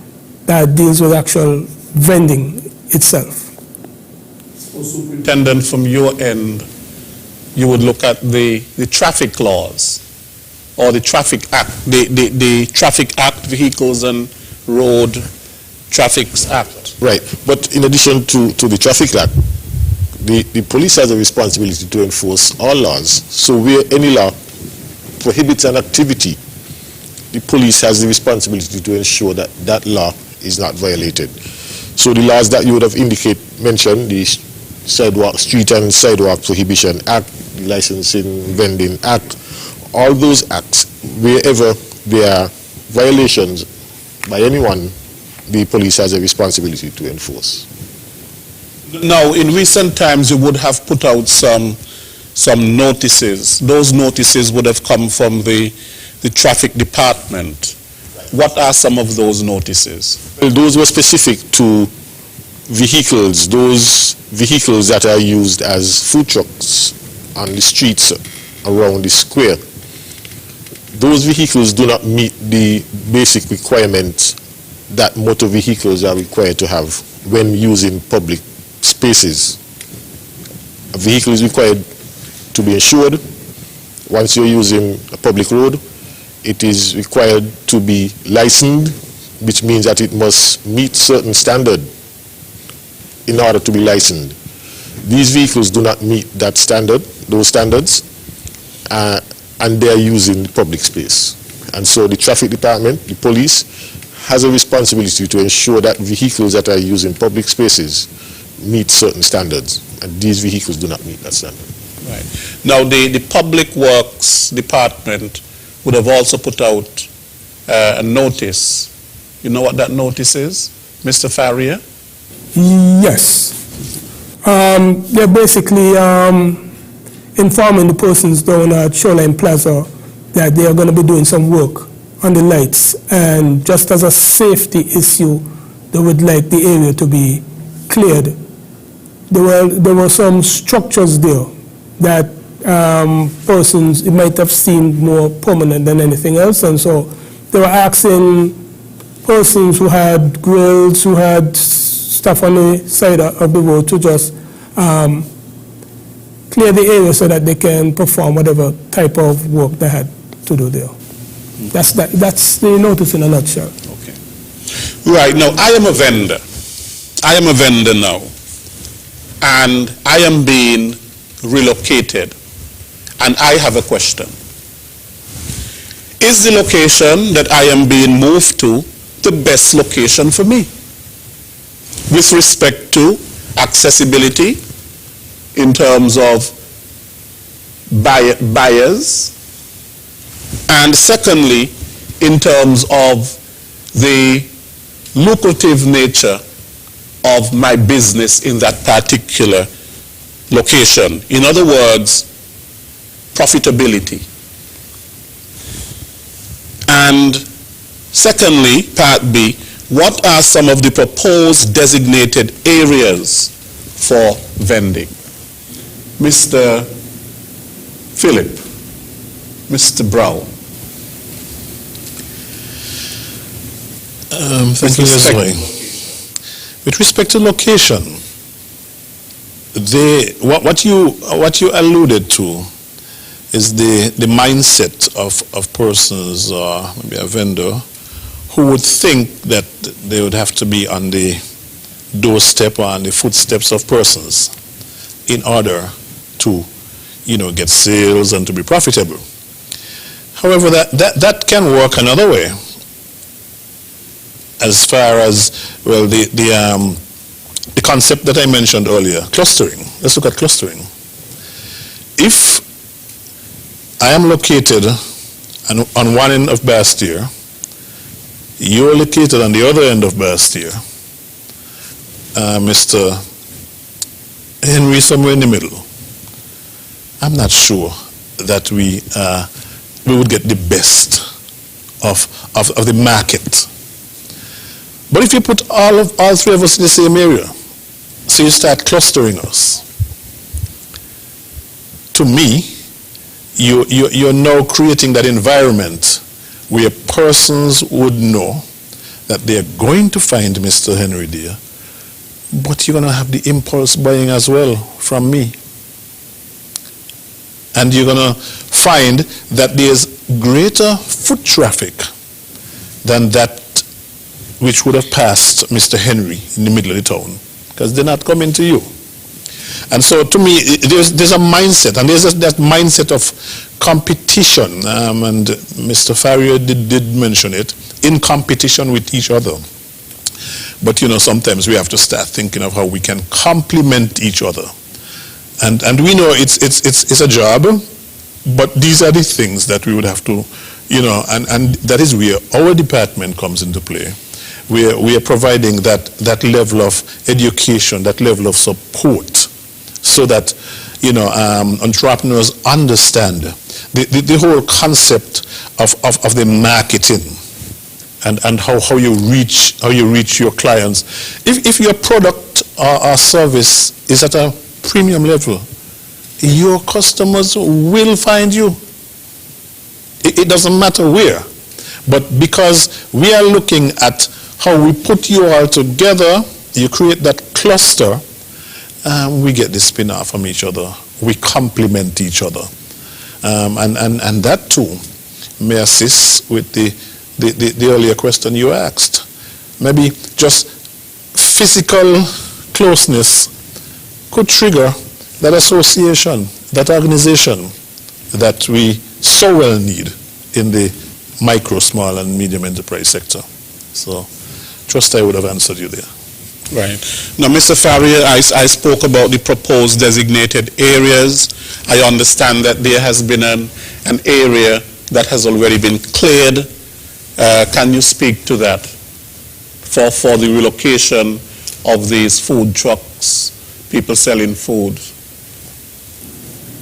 that deals with actual vending itself. So, Superintendent, from your end, you would look at the traffic laws or the Traffic Act, the Traffic Act, Vehicles and Road Traffic Act. Right, but in addition to the Traffic Act, the police has a responsibility to enforce all laws. So where any law prohibits an activity, the police has the responsibility to ensure that that law is not violated. So the laws that you would have mentioned, the Street and Sidewalk Prohibition Act, the Licensing Vending Act, all those acts, wherever there are violations by anyone, the police has a responsibility to enforce. Now, in recent times, you would have put out some notices. Those notices would have come from the traffic department. What are some of those notices? Well, those were specific to vehicles, those vehicles that are used as food trucks on the streets around the square. Those vehicles do not meet the basic requirements that motor vehicles are required to have when using public spaces. A vehicle is required to be insured. Once you're using a public road, it is required to be licensed, which means that it must meet certain standard in order to be licensed. These vehicles do not meet that standard, those standards, and they are using the public space. And so the traffic department, the police, has a responsibility to ensure that vehicles that are used in public spaces meet certain standards, and these vehicles do not meet that standard. Right. Now, the Public Works Department would have also put out a notice. You know what that notice is, Mr. Farrier? Yes. They're basically informing the persons down at Shoreline Plaza that they are going to be doing some work on the lights, and just as a safety issue, they would like the area to be cleared. There were some structures there that persons, it might have seemed more permanent than anything else, and so they were asking persons who had grills, who had stuff on the side of the road to just clear the area so that they can perform whatever type of work they had to do there. That's the notice in a nutshell. Okay. Right, now I am a vendor. I am a vendor now. And I am being relocated. And I have a question. Is the location that I am being moved to the best location for me? With respect to accessibility in terms of buyers, and secondly, in terms of the lucrative nature of my business in that particular location. In other words, profitability. And secondly, part B, what are some of the proposed designated areas for vending? Mr. Philip, Mr. Brown. Thank you, Lesroy. With respect to location, what you alluded to is the mindset of persons, or maybe a vendor, who would think that they would have to be on the doorstep or on the footsteps of persons in order to, get sales and to be profitable. However, that can work another way. As far as, well, the the concept that I mentioned earlier, clustering. Let's look at clustering. If I am located on one end of Bastille, you're located on the other end of Bastille, Mr. Henry somewhere in the middle, I'm not sure that we would get the best of the market. But if you put all three of us in the same area, so you start clustering us, to me, you're now creating that environment where persons would know that they're going to find Mr. Henry there, but you're going to have the impulse buying as well from me. And you're going to find that there's greater foot traffic than that which would have passed Mr. Henry in the middle of the town, because they're not coming to you. And so to me, there's a mindset, and there's that mindset of competition, and Mr. Farrier did mention it, in competition with each other. But sometimes we have to start thinking of how we can complement each other. And we know it's a job, but these are the things that we would have to, and that is where our department comes into play. We are providing that level of education, that level of support, so that entrepreneurs understand the whole concept of the marketing and how you reach your clients. If your product or service is at a premium level, your customers will find you. It doesn't matter where. But because we are looking at how we put you all together, you create that cluster, we get the spin-off from each other. We complement each other. And that too may assist with the earlier question you asked. Maybe just physical closeness could trigger that association, that organization that we so well need in the micro, small, and medium enterprise sector. So, trust I would have answered you there. Right. Now, Mr. Farrier, I spoke about the proposed designated areas. I understand that there has been an area that has already been cleared. Can you speak to that for the relocation of these food trucks, people selling food?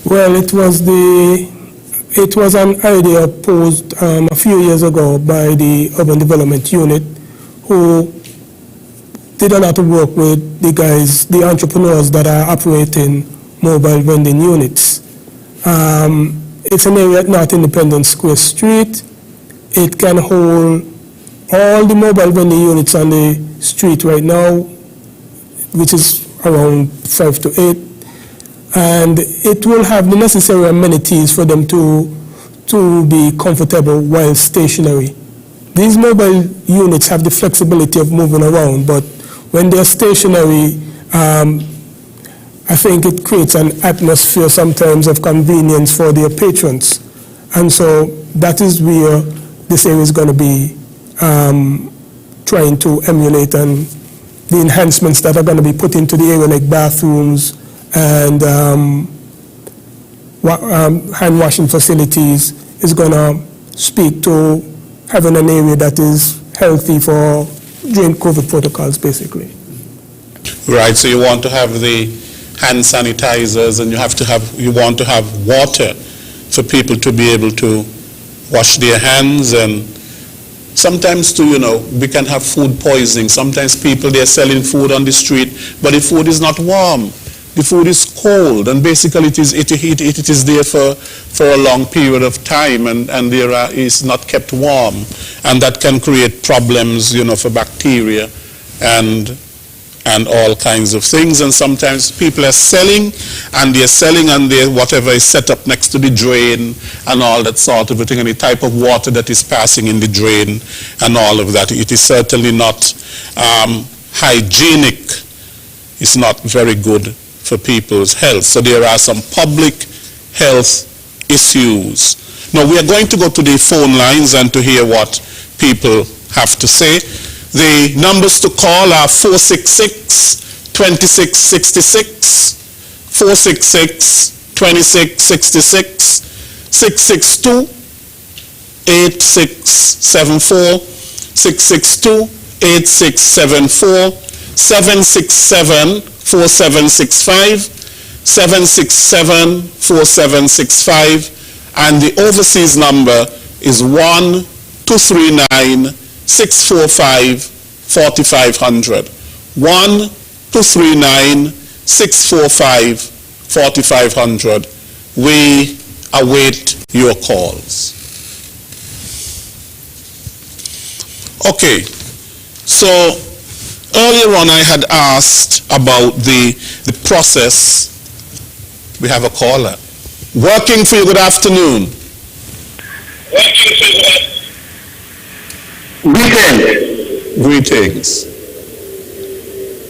Well, it was an idea posed a few years ago by the Urban Development Unit, who did a lot of work with the entrepreneurs that are operating mobile vending units. It's an area at North Independence Square Street. It can hold all the mobile vending units on the street right now, which is around 5 to 8. And it will have the necessary amenities for them to be comfortable while stationary. These mobile units have the flexibility of moving around, but when they're stationary, I think it creates an atmosphere sometimes of convenience for their patrons. And so that is where this area is going to be trying to emulate, and the enhancements that are going to be put into the area, like bathrooms and hand washing facilities, is going to speak to having an area that is healthy for during COVID protocols, basically. Right, so you want to have the hand sanitizers, and you want to have water for people to be able to wash their hands. And sometimes too, we can have food poisoning. Sometimes people, they're selling food on the street, but the food is not warm. The food is cold, and basically it is there for a long period of time, and is not kept warm, and that can create problems, for bacteria and all kinds of things. And sometimes people are selling, and whatever is set up next to the drain and all that sort of a thing, and the type of water that is passing in the drain and all of that, it is certainly not hygienic. It's not very good for people's health. So there are some public health issues. Now we are going to go to the phone lines and to hear what people have to say. The numbers to call are 466-266-8255, 2666, 466 2666, 662 8674, 662 8674, 767 4765, 767 4765, and the overseas number is 1-239 645 4500. 1-239 645 4500. We await your calls. Okay, so earlier on I had asked about the process. We have a caller. Working for you, good afternoon. Greetings.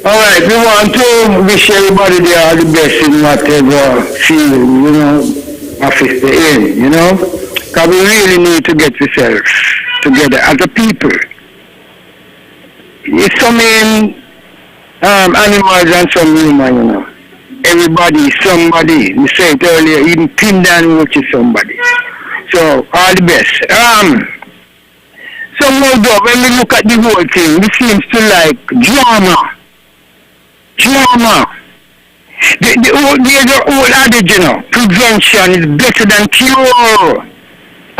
All right, we want to wish everybody there all the best in whatever field, office they're in, because we really need to get ourselves together as a people. It's some animals and some human, Everybody, somebody. We said it earlier, even pin down which is somebody. So, all the best. Somehow though, when we look at the whole thing, it seems to like drama. There's an old adage, prevention is better than cure.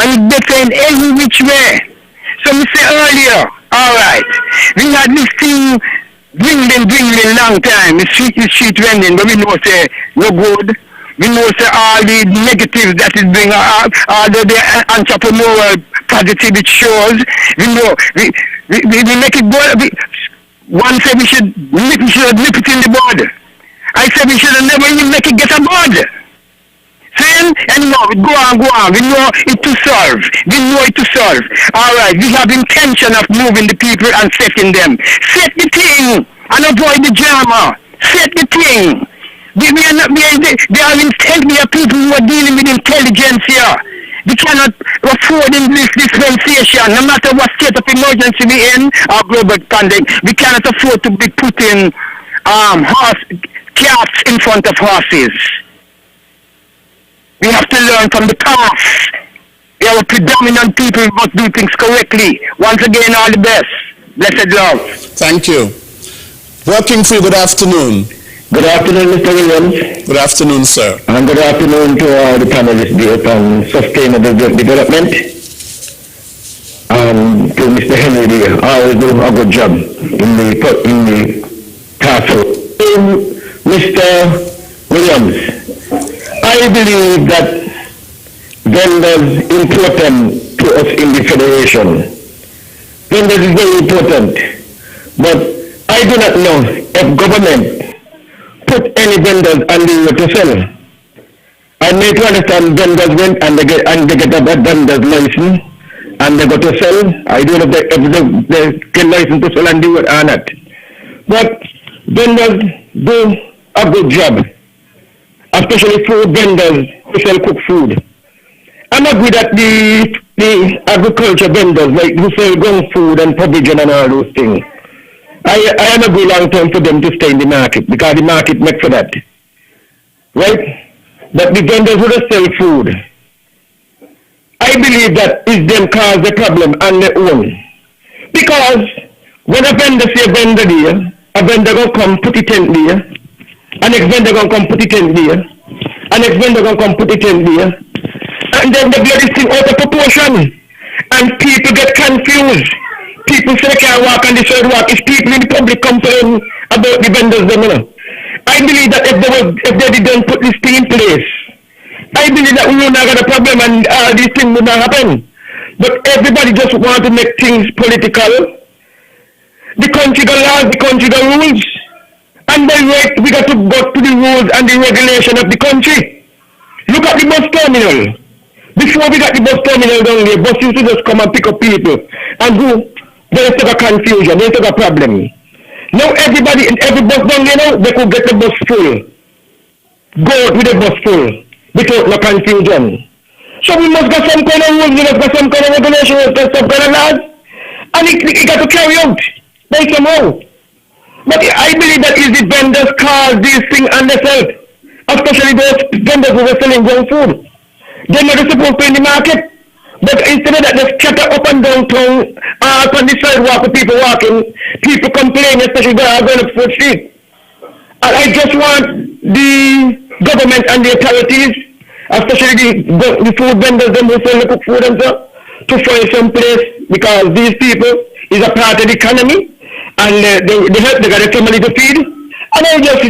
And it's better in every which way. So we say earlier, all right, we had this thing dwindling long time, the street vending, but we know say no good. We know say all the negatives that it brings, all the entrepreneurial positive it shows. We know we make it good. One said we should nip it in the bud. I said we should never even make it get a bud. Saying, and now we go on. We know it to solve. All right, we have intention of moving the people and setting them. Set the thing and avoid the drama. Set the thing. They are people who are dealing with intelligence here. We cannot afford this dispensation, no matter what state of emergency we're in or global pandemic. We cannot afford to be putting cats in front of horses. We have to learn from the past. We are predominant people who must do things correctly. Once again, all the best. Blessed love. Thank you. Working for you, good afternoon. Good afternoon, Mr. Williams. Good afternoon, sir. And good afternoon to all the panelists here on sustainable development. To Mr. Henry there, always do a good job in the task force. Mr. Williams, I believe that vendors important to us in the Federation. Vendors is very important, but I do not know if government put any vendors on the road to sell. I need to understand vendors went and they get a vendor's license and they go to sell. I don't know if they get license to sell on the road or not. But vendors do a good job, especially food vendors who sell cooked food. I'm agree that the agriculture vendors, like who sell ground food and provision and all those things, I am agree long term for them to stay in the market because the market makes for that. Right? But the vendors who sell food, I believe that is them cause the problem on their own. Because when a vendor say a vendor there, a vendor gonna come put it in there, an next vendor gonna come put it in there, an next vendor gonna come put it in there, and then they blow this thing out of proportion, and people get confused. People say they can't walk on the sidewalk. If people in the public complain about the vendors, I believe that if they didn't put this thing in place, I believe that we will not get a problem and this thing will not happen. But everybody just want to make things political. The country got laws, the country got rules. And then we got to go to the rules and the regulation of the country. Look at the bus terminal. Before we got the bus terminal down there, bus used to just come and pick up people. And there's a confusion, there's a problem. Now everybody in every bus down there, they could get the bus full. Go out with the bus full without no confusion. So we must get some kind of rules, we must get some kind of regulation, we must get some kind of laws. And it got to carry out by somehow. But I believe that is the vendors cause these things on themselves, especially those vendors who are selling junk food. They're not supposed to be in the market. But instead of that, they scatter up and down town, on the sidewalk with people walking, people complaining, especially when I'm going up food street. And I just want the government and the authorities, especially the food vendors, them who sell the cooked food and stuff, to find some place, because these people is a part of the economy, and they help, they got a family to feed. And I just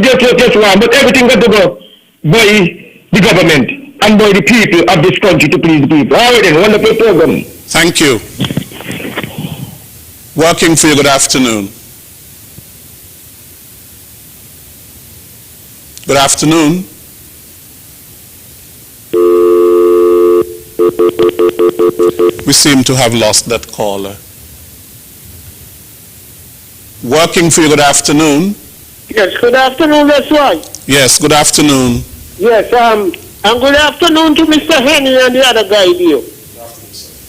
want, but everything got to go by the government and by the people of this country to please the people. All right then, wonderful program. Thank you. Working for you, good afternoon. Good afternoon. We seem to have lost that caller. Working for you, good afternoon. Yes, good afternoon, Lesroy. Yes, good afternoon. Yes, and good afternoon to Mr. Henry and the other guy here.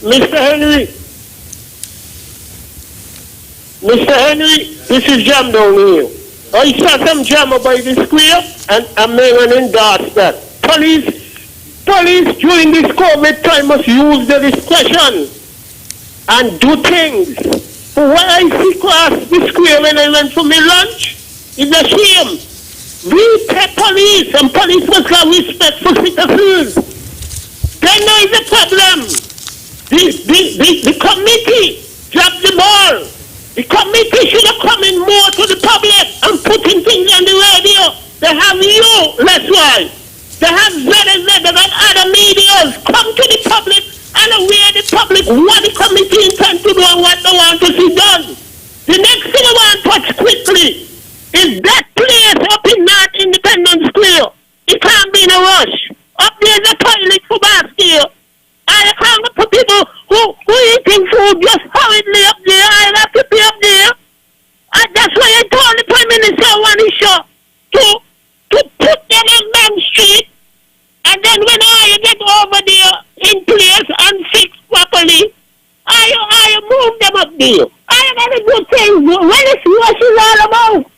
Mr. Henry, this is jam down here. I saw some jam by the square, and I'm going to endorse that. Police during this COVID time must use their discretion and do things. For what I see across the square when I went for my lunch, it's a shame. We take police, and police must have respect for citizens. They know the problem. The committee dropped the ball. The committee should have come in more to the public and putting things on the radio. They have you, Lesroy. They have ZZ, they got other medias. Come to the public and aware the public what the committee intends to do and what they want to see done. The next thing I want to touch quickly is that place up in North Independence Square. It can't be in a rush. Up there's a toilet for basket. I can't for people who eating food just hurriedly up there. I have to be up there. And that's why I told the Prime Minister one issue to put them on Main Street. And then when I get over there in place and fixed properly, I move them up there. I got to do things. When it's what it's all about.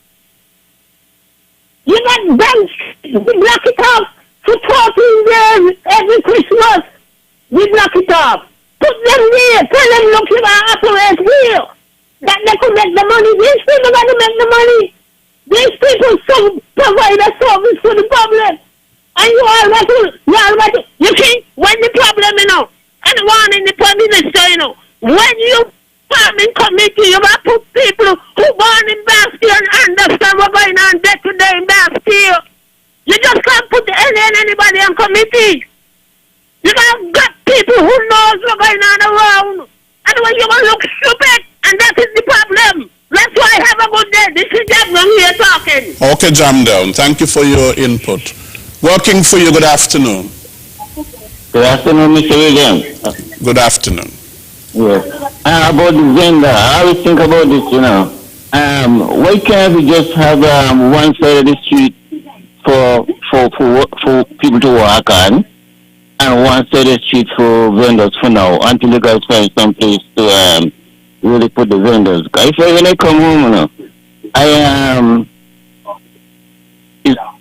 You got banks, we block it off for 14 days every Christmas. We block it off. Put them there. Tell them, look, you are operate here. That they could make the money. These people got to make the money. These people provide a service for the public. And you all got to, you see, when the problem, and one in the Prime Minister, when you farming committee, you got to put people who born in Bastille and understand what's going on day to day in Bastille. You just can't put anybody on committee. You got people who knows what's going on around. Otherwise you're going to look stupid, and that is the problem. That's why I have a good day. This is Jam here talking. Okay, Jam down. Thank you for your input. Working for you, good afternoon. Good afternoon, Mr. Williams. Good afternoon. Yes. About the vendor, I always think about this, why can't we just have one side of the street for people to walk on, and one side of the street for vendors for now, until you guys find some place to really put the vendors. Because when I come home,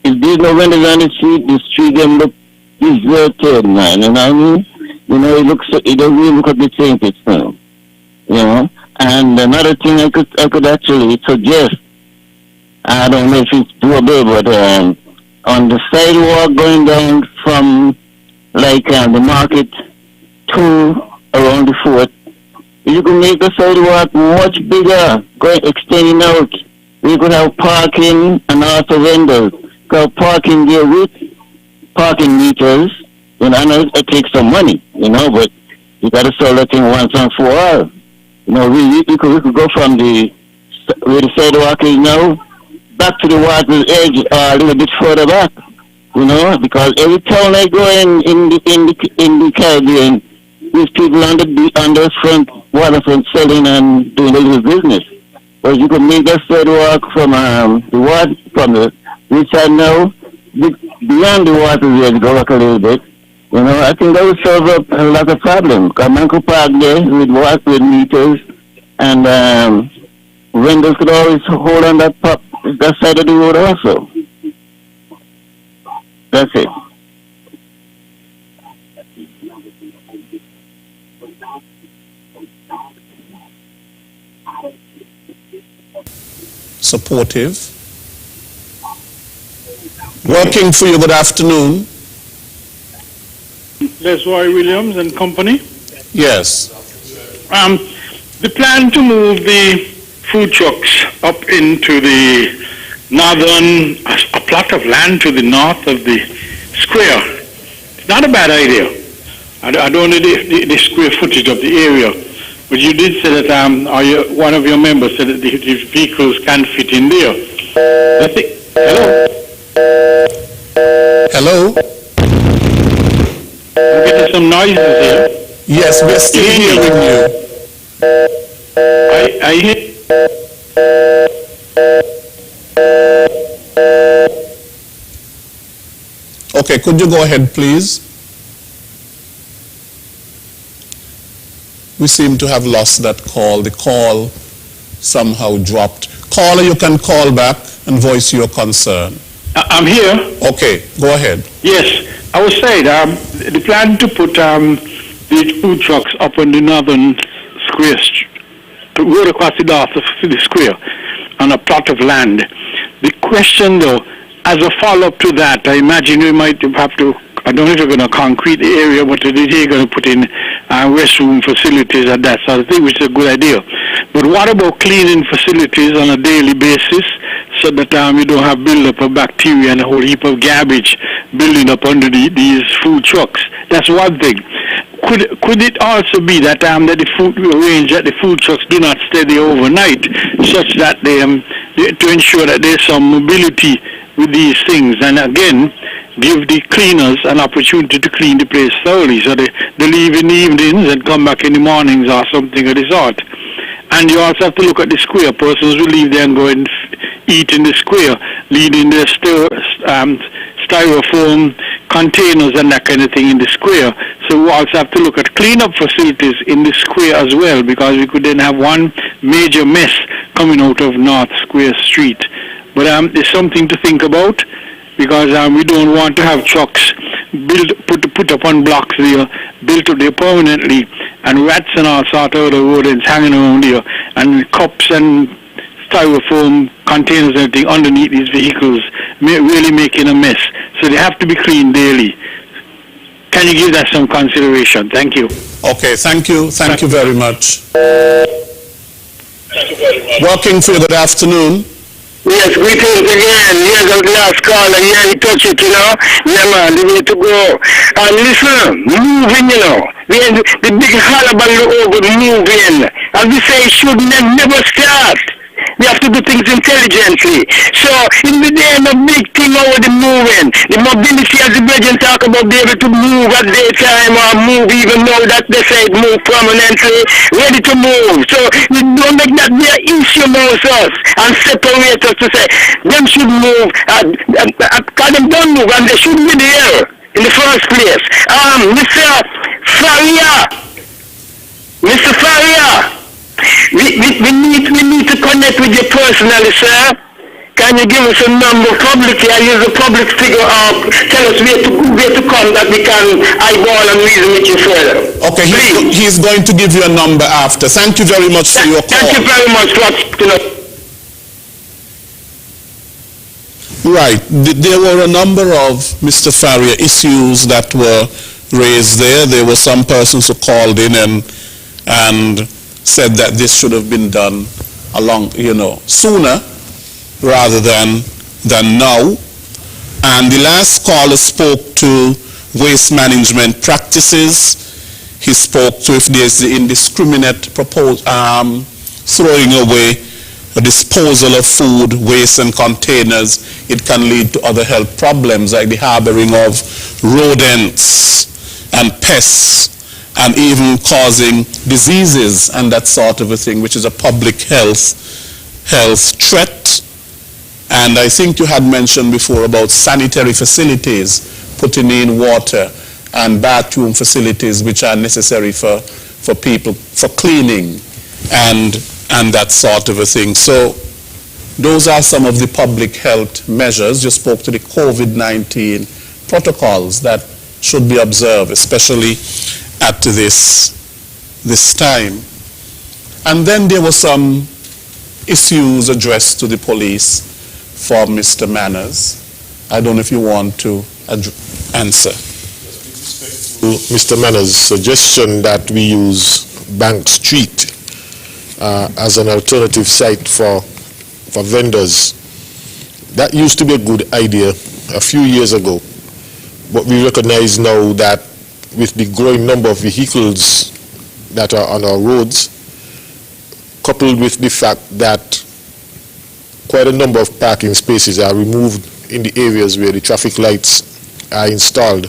if there's no vendors on the street them look deserted, man, you know what I mean? It doesn't even look like the same place now. And another thing I could actually suggest, I don't know if it's doable, but on the sidewalk going down from the market to around the fort, you could make the sidewalk much bigger, extending out. We could have parking and also vendors. Because parking there with parking meters, I know it takes some money, but you got to solve that thing once and for all. We could go from where the sidewalk is now back to the water's edge a little bit further back, because every town I go in the Caribbean, these people on the front waterfront selling and doing a little business. But you could make that sidewalk from the water, from the side now, beyond the water's edge, go back a little bit. I think that would solve up a lot of problems. Because man could park there with meters and vendors could always hold on that side of the road also. That's it. Supportive. Working for you, good afternoon. Lesroy Williams and company. Yes. The plan to move the food trucks up into the northern, a plot of land to the north of the square. It's not a bad idea. I don't know the square footage of the area, but you did say that one of your members said that the vehicles can fit in there. Hello? Hello? I'm getting some noises here. Yes, we're still hearing you. I hear. Okay, could you go ahead, please? We seem to have lost that call. The call somehow dropped. Caller, you can call back and voice your concern. I'm here. Okay, go ahead. Yes, I was saying the plan to put the food trucks up on the northern square, to road across the north of the square, on a plot of land. The question, though, as a follow-up to that, I imagine we might have to, I don't know if you're going to concrete the area, but you're going to put in restroom facilities and that sort of thing, which is a good idea. But what about cleaning facilities on a daily basis so that we don't have build-up of bacteria and a whole heap of garbage building up under these food trucks? That's one thing. Could it also be that the food range that the food trucks do not stay there overnight, such that they to ensure that there's some mobility with these things, and again give the cleaners an opportunity to clean the place thoroughly, so they leave in the evenings and come back in the mornings or something of the sort. And you also have to look at the square. Persons will leave there and go and eat in the square, leaving their styrofoam containers and that kind of thing in the square. So we also have to look at cleanup facilities in the square as well, because we could then have one major mess coming out of North Square Street. But it's something to think about, because we don't want to have trucks put up on blocks there, built up there permanently, and rats and all sort of other rodents hanging around there, and cups and styrofoam containers and everything underneath these vehicles, really making a mess. So they have to be cleaned daily. Can you give that some consideration? Thank you. Okay, thank you. Thank you very much. Working for you, good afternoon. Yes, greetings again. Here's the last call, and yeah, you touch it, you know. Yeah, man, the way to go. And listen, moving, you know. The big hullabaloo over moving. As we say, it should never start. We have to do things intelligently. So, in the day, a big thing over the moving. The mobility, as the brethren talk about, be able to move at daytime or move even though that they say move permanently, ready to move. So, we don't make that be an issue amongst us and separate us to say, them should move, because them don't move and they shouldn't be there in the first place. Mr. Faria, we need to connect with you personally, sir. Can you give us a number publicly? I use a public figure of tell us where to come that we can eyeball and reason with you further. Okay, he's going to give you a number after. Thank you very much for your call. Thank you very much for Right. There were a number of Mr. Faria issues that were raised there. There were some persons who called in and said that this should have been done sooner rather than now. And the last caller spoke to waste management practices. He spoke to if there's the indiscriminate throwing away a disposal of food, waste and containers, it can lead to other health problems like the harboring of rodents and pests, and even causing diseases and that sort of a thing, which is a public health threat. And I think you had mentioned before about sanitary facilities, putting in water and bathroom facilities which are necessary for people, for cleaning and and that sort of a thing. So those are some of the public health measures. You spoke to the COVID-19 protocols that should be observed, especially at this time. And then there were some issues addressed to the police for Mr. Manners. I don't know if you want to answer. Mr. Manners' suggestion that we use Bank Street as an alternative site for vendors, that used to be a good idea a few years ago, but we recognize now that with the growing number of vehicles that are on our roads, coupled with the fact that quite a number of parking spaces are removed in the areas where the traffic lights are installed,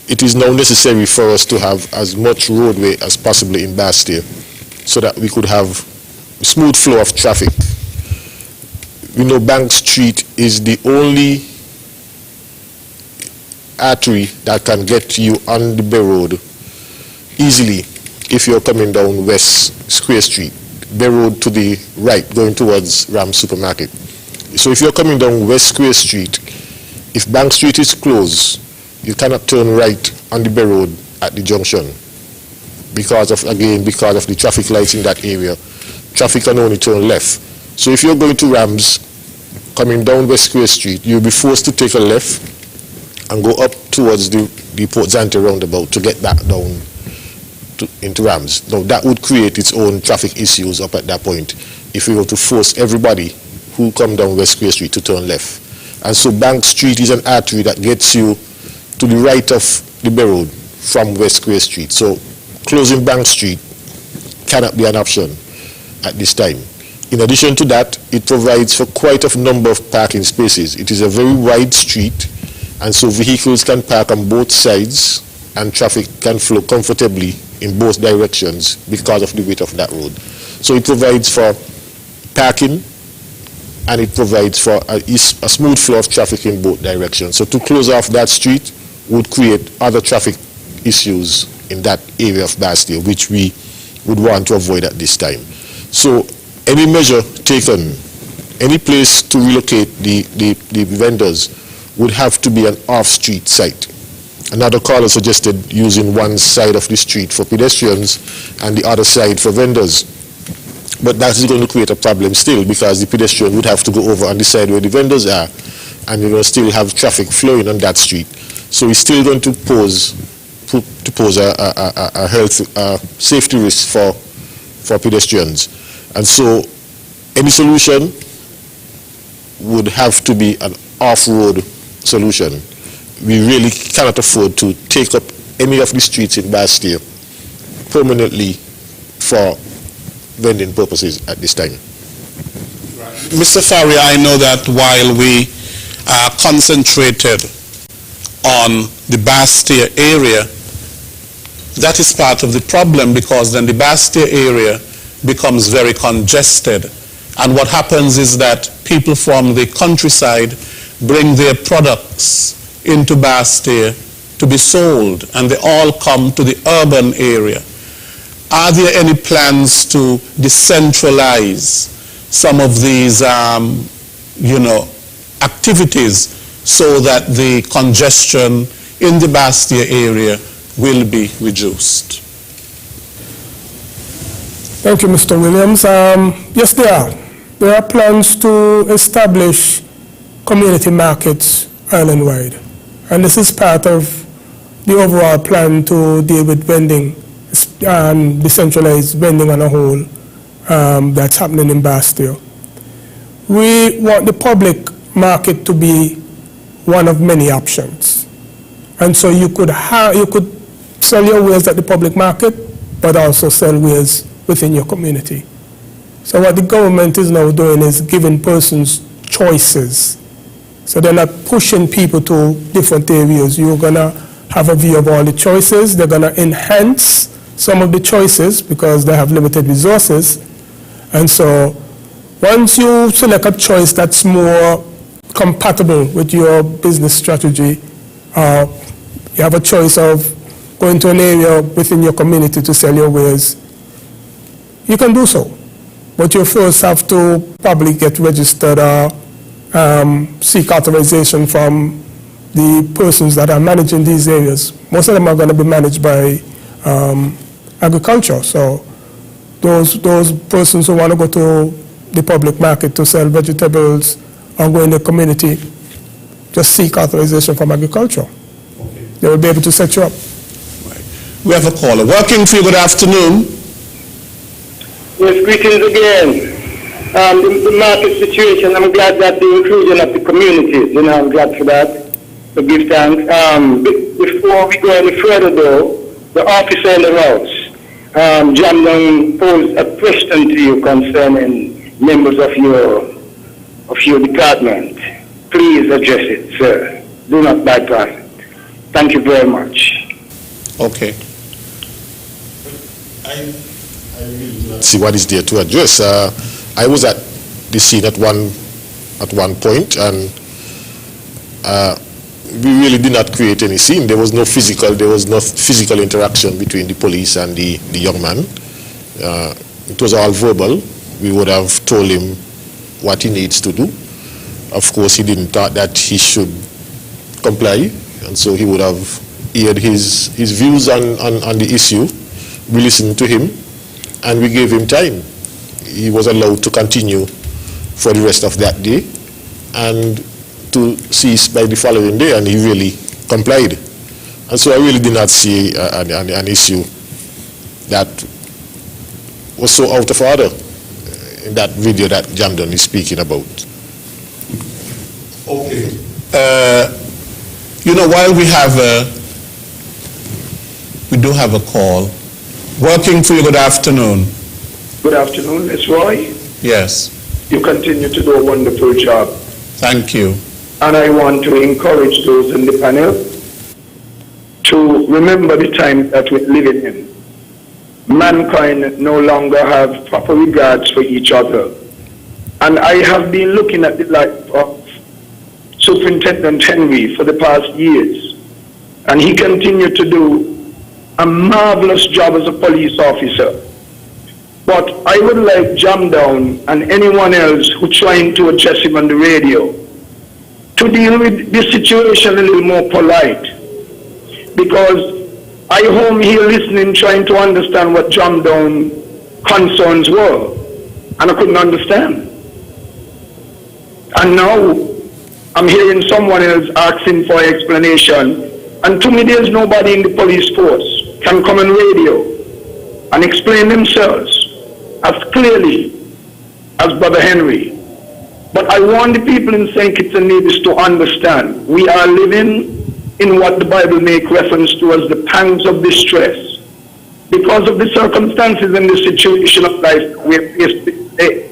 it is now necessary for us to have as much roadway as possible in Bastille so that we could have smooth flow of traffic. We know Bank Street is the only artery that can get you on the Bay Road easily if you're coming down West Square Street, Bay Road to the right going towards Ram Supermarket. So if you're coming down West Square Street, if Bank Street is closed, you cannot turn right on the Bay Road at the junction because of the traffic lights in that area. Traffic can only turn left. So if you're going to Rams, coming down West Square Street, you'll be forced to take a left and go up towards the Port Zante roundabout to get back down into Rams. Now that would create its own traffic issues up at that point if we were to force everybody who come down West Square Street to turn left. And so Bank Street is an artery that gets you to the right of the Bay Road from West Square Street. So closing Bank Street cannot be an option at this time. In addition to that, it provides for quite a number of parking spaces. It is a very wide street, and so vehicles can park on both sides and traffic can flow comfortably in both directions because of the width of that road. So it provides for parking and it provides for a smooth flow of traffic in both directions. So to close off that street would create other traffic issues in that area of Bastille, which we would want to avoid at this time. So any measure taken, any place to relocate the vendors would have to be an off-street site. Another caller suggested using one side of the street for pedestrians and the other side for vendors. But that is going to create a problem still because the pedestrian would have to go over on the side where the vendors are, and you're going to still have traffic flowing on that street. So it's still going to pose a safety risk for pedestrians. And so any solution would have to be an off-road solution. We really cannot afford to take up any of the streets in Bastille permanently for vending purposes at this time. Mr. Faria, I know that while we are concentrated on the Bastille area, that is part of the problem because then the Bastille area becomes very congested. And what happens is that people from the countryside bring their products into Bastille to be sold, and they all come to the urban area. Are there any plans to decentralize some of these, activities so that the congestion in the Bastille area will be reduced? Thank you, Mr. Williams. Yes, there are. There are plans to establish community markets island-wide. And this is part of the overall plan to deal with vending, decentralized vending on a whole that's happening in Bastille. We want the public market to be one of many options. And so you could sell your wares at the public market, but also sell wares within your community. So what the government is now doing is giving persons choices. So they're not pushing people to different areas. You're going to have a view of all the choices. They're going to enhance some of the choices because they have limited resources. And so once you select a choice that's more compatible with your business strategy, you have a choice of going to an area within your community to sell your wares, you can do so. But you first have to probably get registered or seek authorization from the persons that are managing these areas. Most of them are going to be managed by agriculture. So those persons who want to go to the public market to sell vegetables or go in the community, just seek authorization from agriculture. Okay. They will be able to set you up. Right. We have a caller. Working for you, good afternoon. Yes, greetings again. The market situation, I'm glad that the inclusion of the communities, I'm glad for that. So give thanks. Before we go any further though, the officer in the house, John Young posed a question to you concerning members of your department. Please address it, sir. Do not bypass it. Thank you very much. Okay. I really do not see what is there to address. I was at the scene at one point, and we really did not create any scene. There was no physical interaction between the police and the young man. It was all verbal. We would have told him what he needs to do. Of course, he didn't thought that he should comply, and so he would have aired his views on the issue. We listened to him, and we gave him time. He was allowed to continue for the rest of that day and to cease by the following day, and he really complied. And so I really did not see an issue that was so out of order in that video that Jamdon is speaking about. Okay. While we do have a call. Working for you, good afternoon. Good afternoon, Lesroy. Yes. You continue to do a wonderful job. Thank you. And I want to encourage those in the panel to remember the time that we're living in. Mankind no longer have proper regards for each other. And I have been looking at the life of Superintendent Henry for the past years. And he continued to do a marvelous job as a police officer. But I would like Jamdown and anyone else who trying to address him on the radio to deal with this situation a little more polite. Because I home here listening, trying to understand what Jamdown concerns were, and I couldn't understand. And now I'm hearing someone else asking for explanation, and to me there's nobody in the police force can come on radio and explain themselves as clearly as Brother Henry. But I want the people in St. Kitts and Nevis to understand we are living in what the Bible makes reference to as the pangs of distress because of the circumstances and the situation of life we're faced today.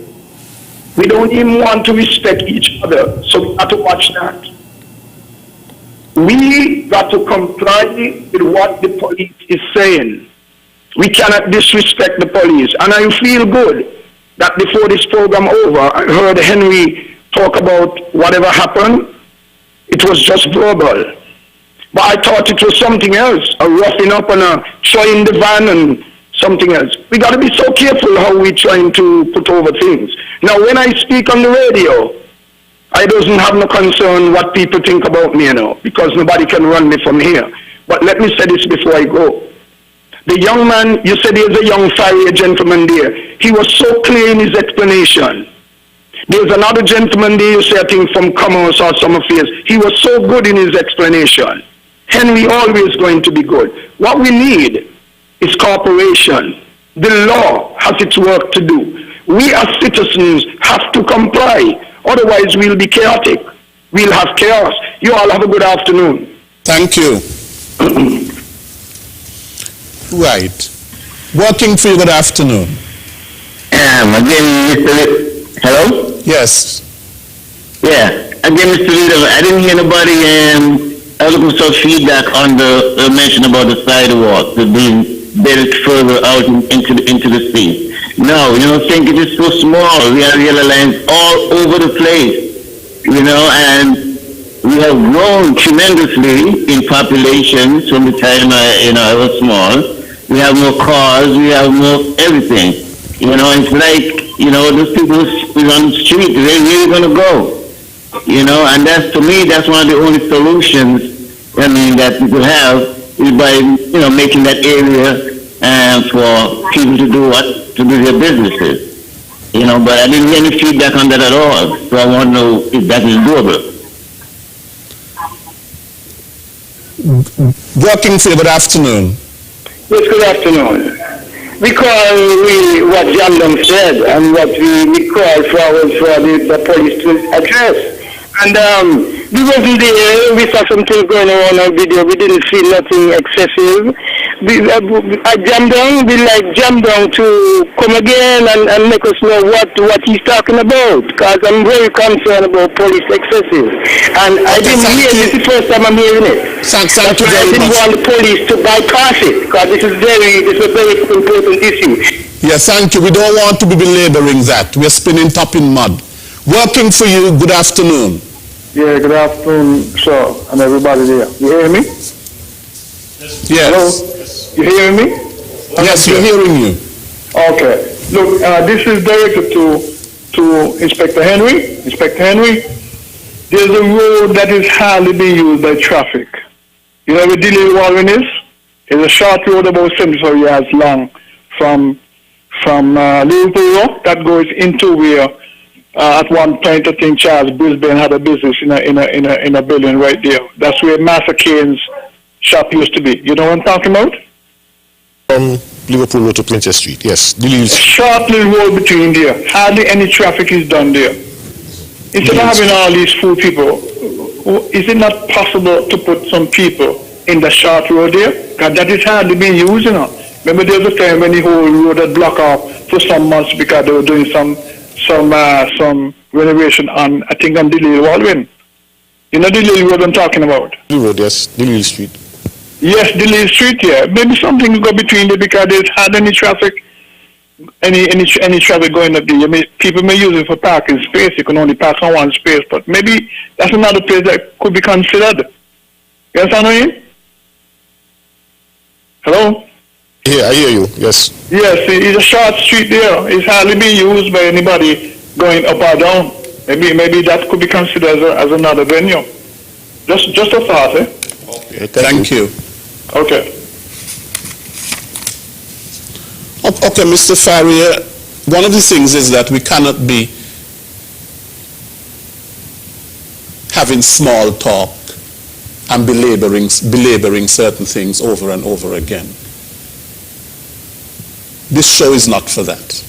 We don't even want to respect each other, so we have to watch that. We got to comply with what the police is saying. We cannot disrespect the police. And I feel good that before this program over, I heard Henry talk about whatever happened. It was just verbal. But I thought it was something else, a roughing up and a throwing the van and something else. We got to be so careful how we're trying to put over things. Now, when I speak on the radio, I doesn't have no concern what people think about me, because nobody can run me from here. But let me say this before I go. The young man, you said there's a young fiery gentleman there. He was so clear in his explanation. There's another gentleman there, you say, I think from Commerce or some affairs. He was so good in his explanation. Henry always going to be good. What we need is cooperation. The law has its work to do. We as citizens have to comply. Otherwise, we'll be chaotic. We'll have chaos. You all have a good afternoon. Thank you. Right. Working for you, good afternoon. Again, Mr. Hello? Yes. Yeah. Again, Mr. Leader, I didn't hear nobody I was looking for feedback on the mention about the sidewalk, the being built further out into the sea. No, think it is so small. We have yellow lines all over the place, and we have grown tremendously in population from the time I was small. We have more cars, we have more everything. You know, it's like, you know, those people who's on the street, they're really going to go. You know, and that's, to me, that's one of the only solutions, I mean, that people have is by, you know, making that area for people to do their businesses. You know, but I didn't get any feedback on that at all, so I want to know if that is doable. Working for you, good afternoon. Yes, good afternoon. We call what Jamdom said and what we call for the police to address. And we wasn't there. We saw something going on video. We didn't see nothing excessive. At Jamdom, we like Jamdom to come again and make us know what he's talking about. Because I'm very concerned about police excessive. And I didn't hear this is the first time I'm hearing it. Thank That's you why I very didn't much. want the police to bypass it. Because this is a very important issue. Yes, thank you. We don't want to be belaboring that. We're spinning top in mud. Working for you, good afternoon. Yeah, good afternoon, sir, and everybody there. You hear me? Yes. Hello? You hearing me? Yes, we're hearing you. Okay. Look, this is directed to Inspector Henry. Inspector Henry, there's a road that is hardly being used by traffic. You know where Delay Walwyn is? It's a short road about 75 yards long from Liverpool Road that goes into where at one point I think Charles Brisbane had a business in a building right there. That's where Master Kane's shop used to be. You know what I'm talking about? From Liverpool Road to Princess Street, yes. A short little road between there. Hardly any traffic is done there. Instead of having all these food people, is it not possible to put some people in the short road there? Because that is hardly being used, you know. Remember there was a time when the whole road had blocked off for some months because they were doing some renovation on, I think, on Delay Walwyn. You know Delay Road I'm talking about? Delay Road, yes. Delay Street. Yes, Delay Street, yeah. Maybe something will go between there because there's hardly any traffic, any traffic going up there. People may use it for parking space. You can only park on one space, but maybe that's another place that could be considered. You understand what I mean? Hello? Yeah, I hear you, yes. Yes, it's a short street there. It's hardly being used by anybody going up or down. Maybe that could be considered as another venue. Just a thought, eh? Okay, Thank you. Okay. Okay, Mr. Farrier, one of the things is that we cannot be having small talk and belaboring certain things over and over again. This show is not for that.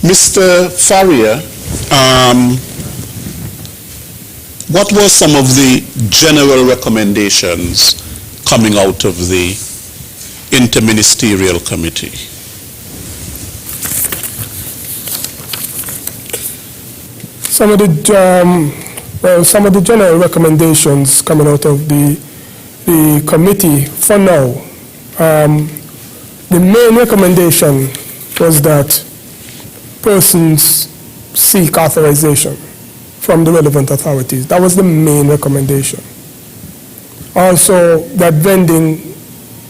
Mr. Farrier, what were some of the general recommendations coming out of the Interministerial Committee? Some of the general recommendations coming out of the committee for now, the main recommendation was that persons seek authorization from the relevant authorities. That was the main recommendation. Also, that vending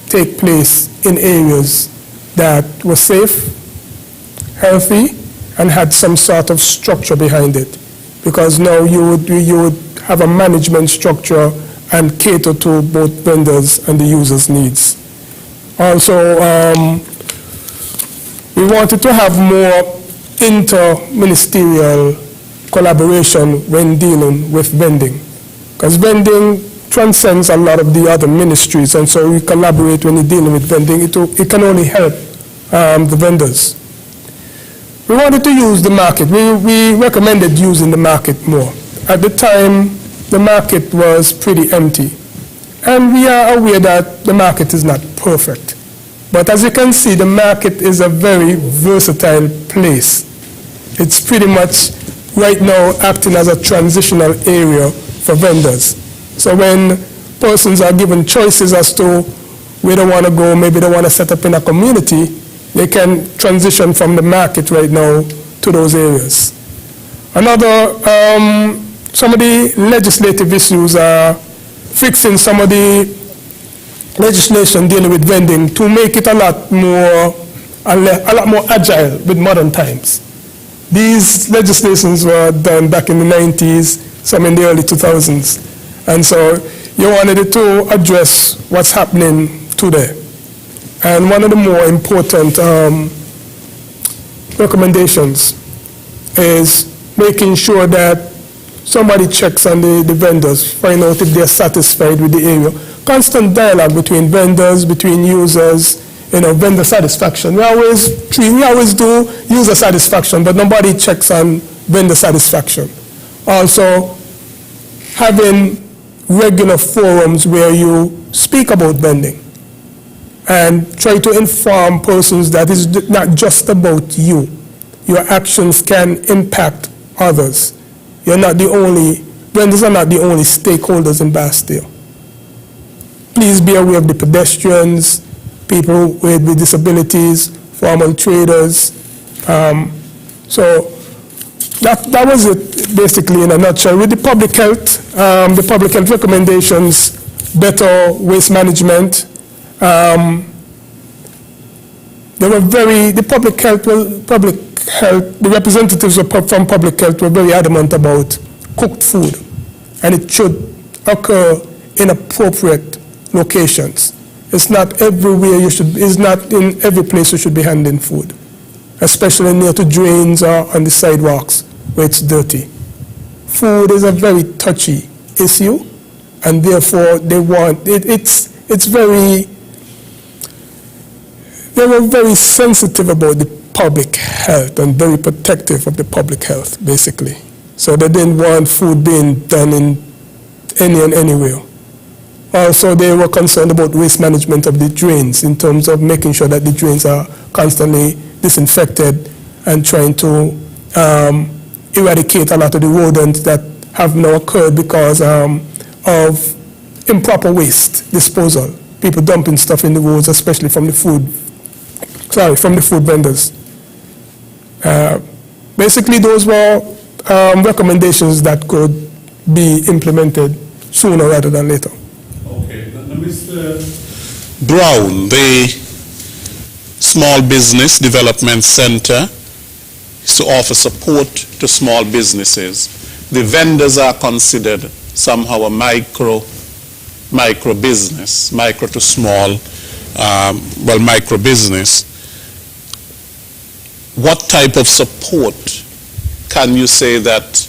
take place in areas that were safe, healthy, and had some sort of structure behind it. Because now you would have a management structure and cater to both vendors and the users' needs. Also, we wanted to have more inter-ministerial collaboration when dealing with vending. Because vending transcends a lot of the other ministries, and so we collaborate when you're dealing with vending. It can only help the vendors. We wanted to use the market. We recommended using the market more. At the time, the market was pretty empty. And we are aware that the market is not perfect. But as you can see, the market is a very versatile place. It's pretty much right now acting as a transitional area for vendors. So when persons are given choices as to where they want to go, maybe they want to set up in a community, they can transition from the market right now to those areas. Some of the legislative issues are fixing some of the legislation dealing with vending to make it a lot more a lot more agile with modern times. These legislations were done back in the 90s, some in the early 2000s. And so you wanted to address what's happening today. And one of the more important recommendations is making sure that somebody checks on the vendors, find out if they're satisfied with the area. Constant dialogue between vendors, between users, vendor satisfaction. We always do user satisfaction, but nobody checks on vendor satisfaction. Also, having regular forums where you speak about vending and try to inform persons that it's not just about you. Your actions can impact others. Vendors are not the only stakeholders in Bastille. Please be aware of the pedestrians, people with disabilities, formal traders. So that was it basically in a nutshell. With the public health recommendations, better waste management. The representatives from public health were very adamant about cooked food, and it should occur in appropriate locations. It's not everywhere it's not in every place you should be handling food, especially near to drains or on the sidewalks where it's dirty. Food is a very touchy issue, and therefore they were very sensitive about the public health and very protective of the public health, basically. So they didn't want food being done in any and anywhere. Also, they were concerned about waste management of the drains in terms of making sure that the drains are constantly disinfected and trying to eradicate a lot of the rodents that have now occurred because of improper waste disposal. People dumping stuff in the roads, especially from the food vendors. Basically, those were recommendations that could be implemented sooner rather than later. Okay, Mr. Brown, the Small Business Development Center is to offer support to small businesses. The vendors are considered somehow a micro business, micro to small, micro business. What type of support can you say that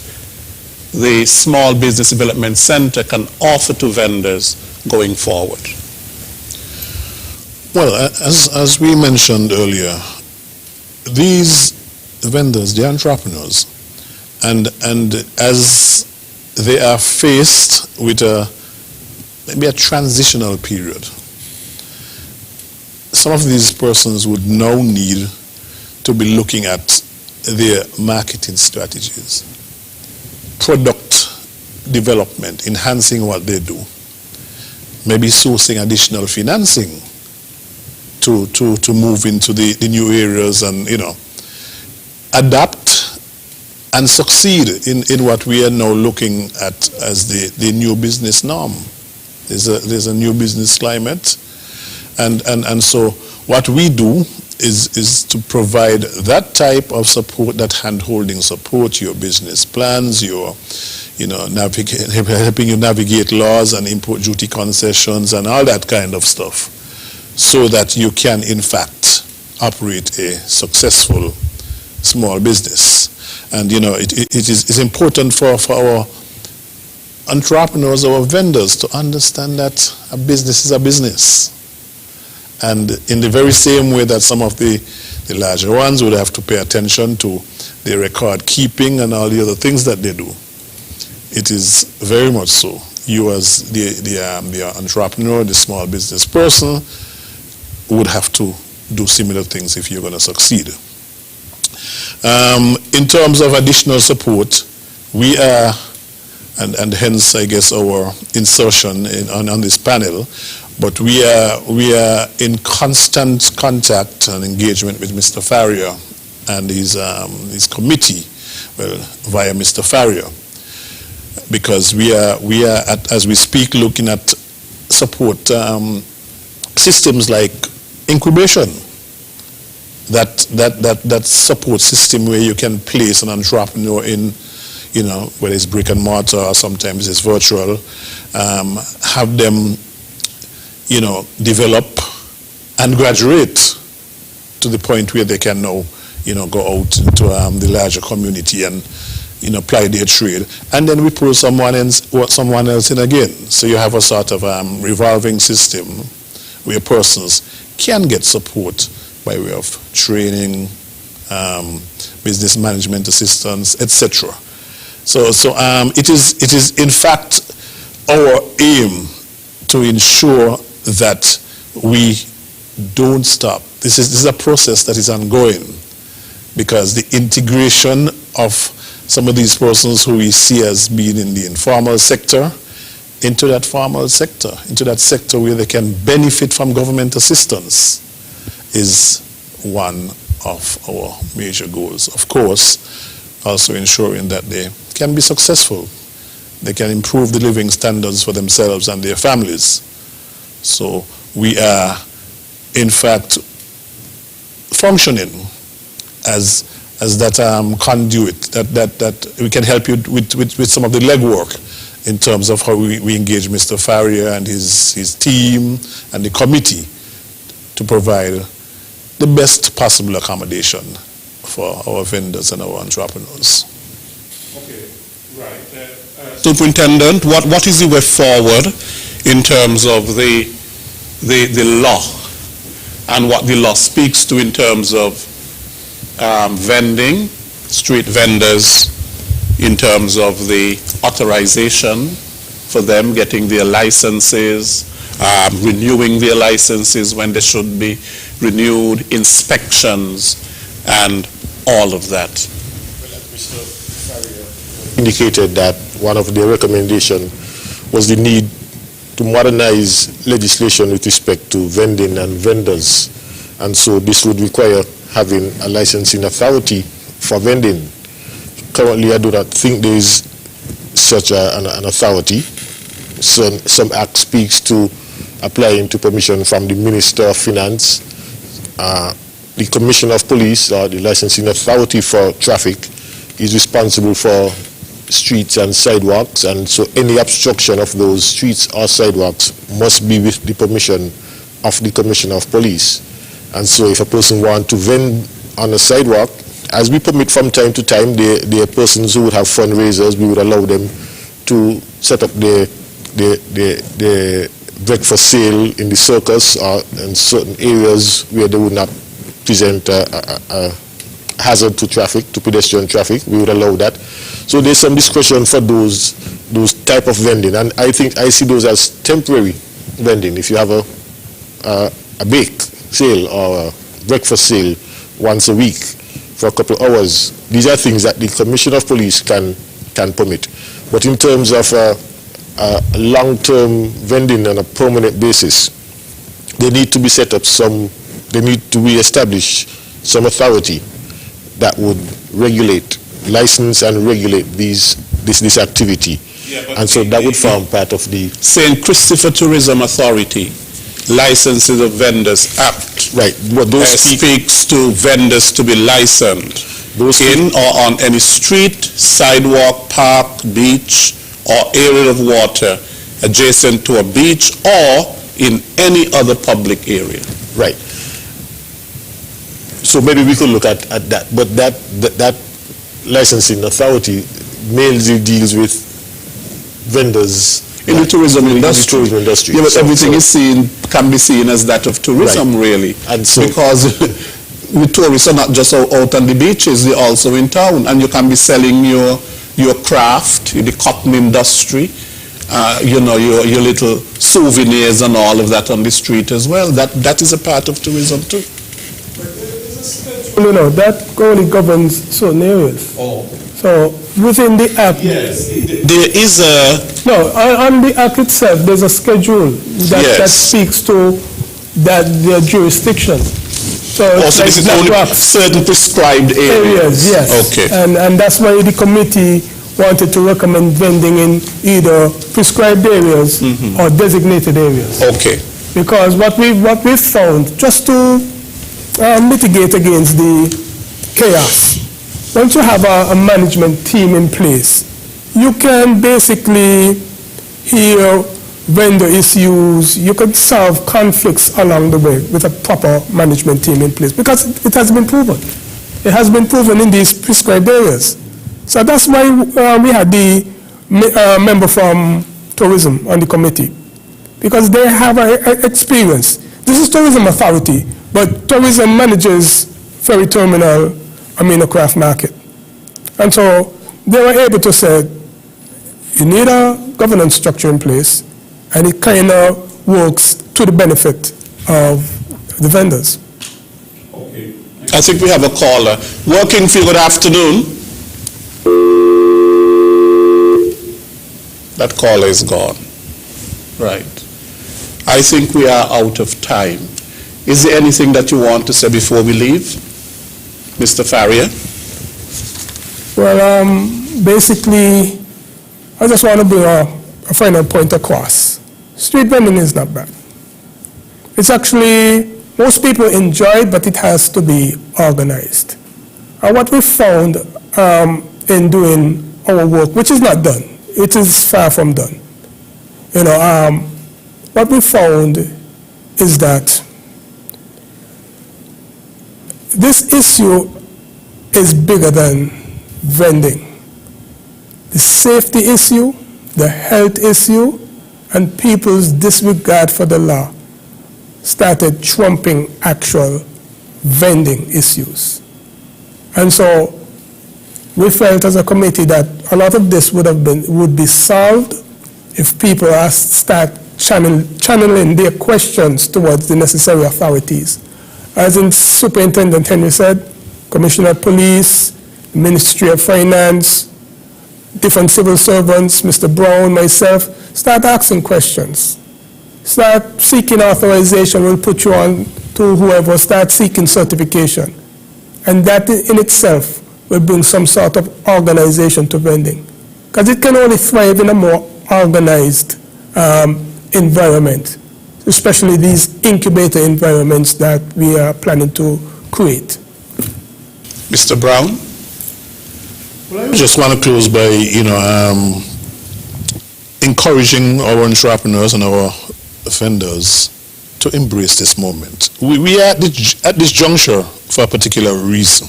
the Small Business Development Center can offer to vendors going forward? Well, as we mentioned earlier, these vendors, they're entrepreneurs, and as they are faced with maybe a transitional period, some of these persons would now need to be looking at their marketing strategies, product development, enhancing what they do, maybe sourcing additional financing to move into the new areas and, adapt and succeed in what we are now looking at as the new business norm. There's a new business climate, and so what we do is to provide that type of support, that hand-holding support, your business plans, your helping you navigate laws and import duty concessions and all that kind of stuff, so that you can in fact operate a successful small business. And it's important for our entrepreneurs, our vendors, to understand that a business is a business. And in the very same way that some of the larger ones would have to pay attention to their record keeping and all the other things that they do, it is very much so. You as the entrepreneur, the small business person, would have to do similar things if you're going to succeed. In terms of additional support, we are, and hence I guess our insertion on this panel, but we are in constant contact and engagement with Mr. Farrier and his committee, via Mr. Farrier, because we are as we speak, looking at support systems like incubation. that support system where you can place an entrepreneur in, you know, whether it's brick and mortar or sometimes it's virtual, have them, you know, develop and graduate to the point where they can now, you know, go out into the larger community and, you know, apply their trade, and then we pull someone else in again. So you have a sort of revolving system where persons can get support by way of training, business management assistance, etc. So it is in fact our aim to ensure that we don't stop. This is a process that is ongoing, because the integration of some of these persons who we see as being in the informal sector into that formal sector, into that sector where they can benefit from government assistance, is one of our major goals. Of course, also ensuring that they can be successful, they can improve the living standards for themselves and their families. So we are, in fact, functioning as that conduit, that we can help you with some of the legwork in terms of how we engage Mr. Farrier and his team and the committee to provide the best possible accommodation for our vendors and our entrepreneurs. Okay, right. Superintendent, what is the way forward in terms of the law and what the law speaks to in terms of vending, street vendors, in terms of the authorization for them getting their licenses, renewing their licenses when they should be renewed, inspections, and all of that? Well, as Mr. Farrier indicated, that one of their recommendations was the need to modernize legislation with respect to vending and vendors. And so this would require having a licensing authority for vending. Currently, I do not think there is such an authority. Some act speaks to applying to permission from the Minister of Finance. The Commissioner of Police, or the licensing authority for traffic, is responsible for streets and sidewalks, and so any obstruction of those streets or sidewalks must be with the permission of the Commissioner of Police. And so if a person wants to vend on a sidewalk, as we permit from time to time, there are persons who would have fundraisers, we would allow them to set up their breakfast sale in the circus or in certain areas where they would not present a hazard to traffic, to pedestrian traffic. We would allow that. So there's some discretion for those type of vending, and I think I see those as temporary vending. If you have a bake sale or a breakfast sale once a week for a couple of hours, these are things that the Commissioner of Police can permit. But in terms of long-term vending on a permanent basis, they need to be set up they need to re-establish some authority that would regulate, license and regulate this activity. Yeah, and so that would form part of the St. Christopher Tourism Authority Licenses of Vendors Act. Right. What those speaks to vendors to be licensed in or on any street, sidewalk, park, beach, or area of water adjacent to a beach or in any other public area. Right. So maybe we could look at that, but that licensing authority mainly deals with vendors in the tourism industry. In the tourism industry. Yeah, but everything can be seen as that of tourism, right. Really. And so, because the tourists are not just out on the beaches, they're also in town, and you can be selling your craft in the cotton industry, your little souvenirs and all of that on the street as well. That is a part of tourism too. No, that only governs certain areas. Oh. So within the act, yes, there is a... No, on the act itself, there's a schedule that speaks to their jurisdiction. So also, this is only certain prescribed areas. Yes. Okay. And that's why the committee wanted to recommend vending in either prescribed areas or designated areas. Okay. Because what we've found, just to mitigate against the chaos. Once you have a management team in place, you can basically hear vendor issues, you can solve conflicts along the way with a proper management team in place, because it has been proven. It has been proven in these prescribed areas. So that's why we had the member from tourism on the committee, because they have experience. This is tourism authority, but tourism manages ferry terminal, Amino Craft Market. And so they were able to say, you need a governance structure in place, and it kind of works to the benefit of the vendors. Okay. I think we have a caller. Working for you, good afternoon. That caller is gone. Right. I think we are out of time. Is there anything that you want to say before we leave? Mr. Farrier? Well, basically, I just want to bring a final point across. Street vending is not bad. It's actually, most people enjoy it, but it has to be organized. And what we found in doing our work, which is not done, it is far from done. You know, what we found is that this issue is bigger than vending. The safety issue, the health issue, and people's disregard for the law started trumping actual vending issues. And so we felt as a committee that a lot of this would be solved if people start channeling their questions towards the necessary authorities. As in Superintendent Henry said, Commissioner of Police, Ministry of Finance, different civil servants, Mr. Brown, myself, start asking questions. Start seeking authorization, we'll put you on to whoever, start seeking certification. And that in itself will bring some sort of organization to vending. Because it can only thrive in a more organized environment, especially these incubator environments that we are planning to create. Mr. Brown? Well, I just want to close by, encouraging our entrepreneurs and our vendors to embrace this moment. We are at this juncture for a particular reason.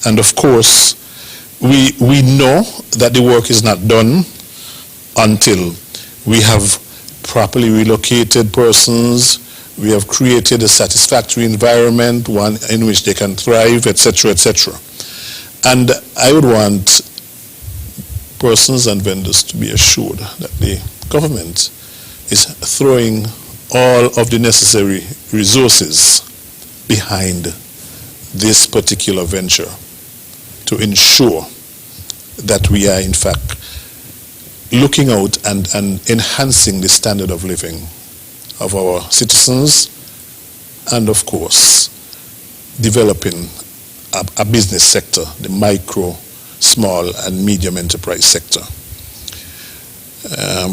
And of course, we know that the work is not done until we have properly relocated persons, we have created a satisfactory environment, one in which they can thrive, etc., etc. And I would want persons and vendors to be assured that the government is throwing all of the necessary resources behind this particular venture to ensure that we are in fact looking out and enhancing the standard of living of our citizens, and of course developing a business sector, the micro, small and medium enterprise sector.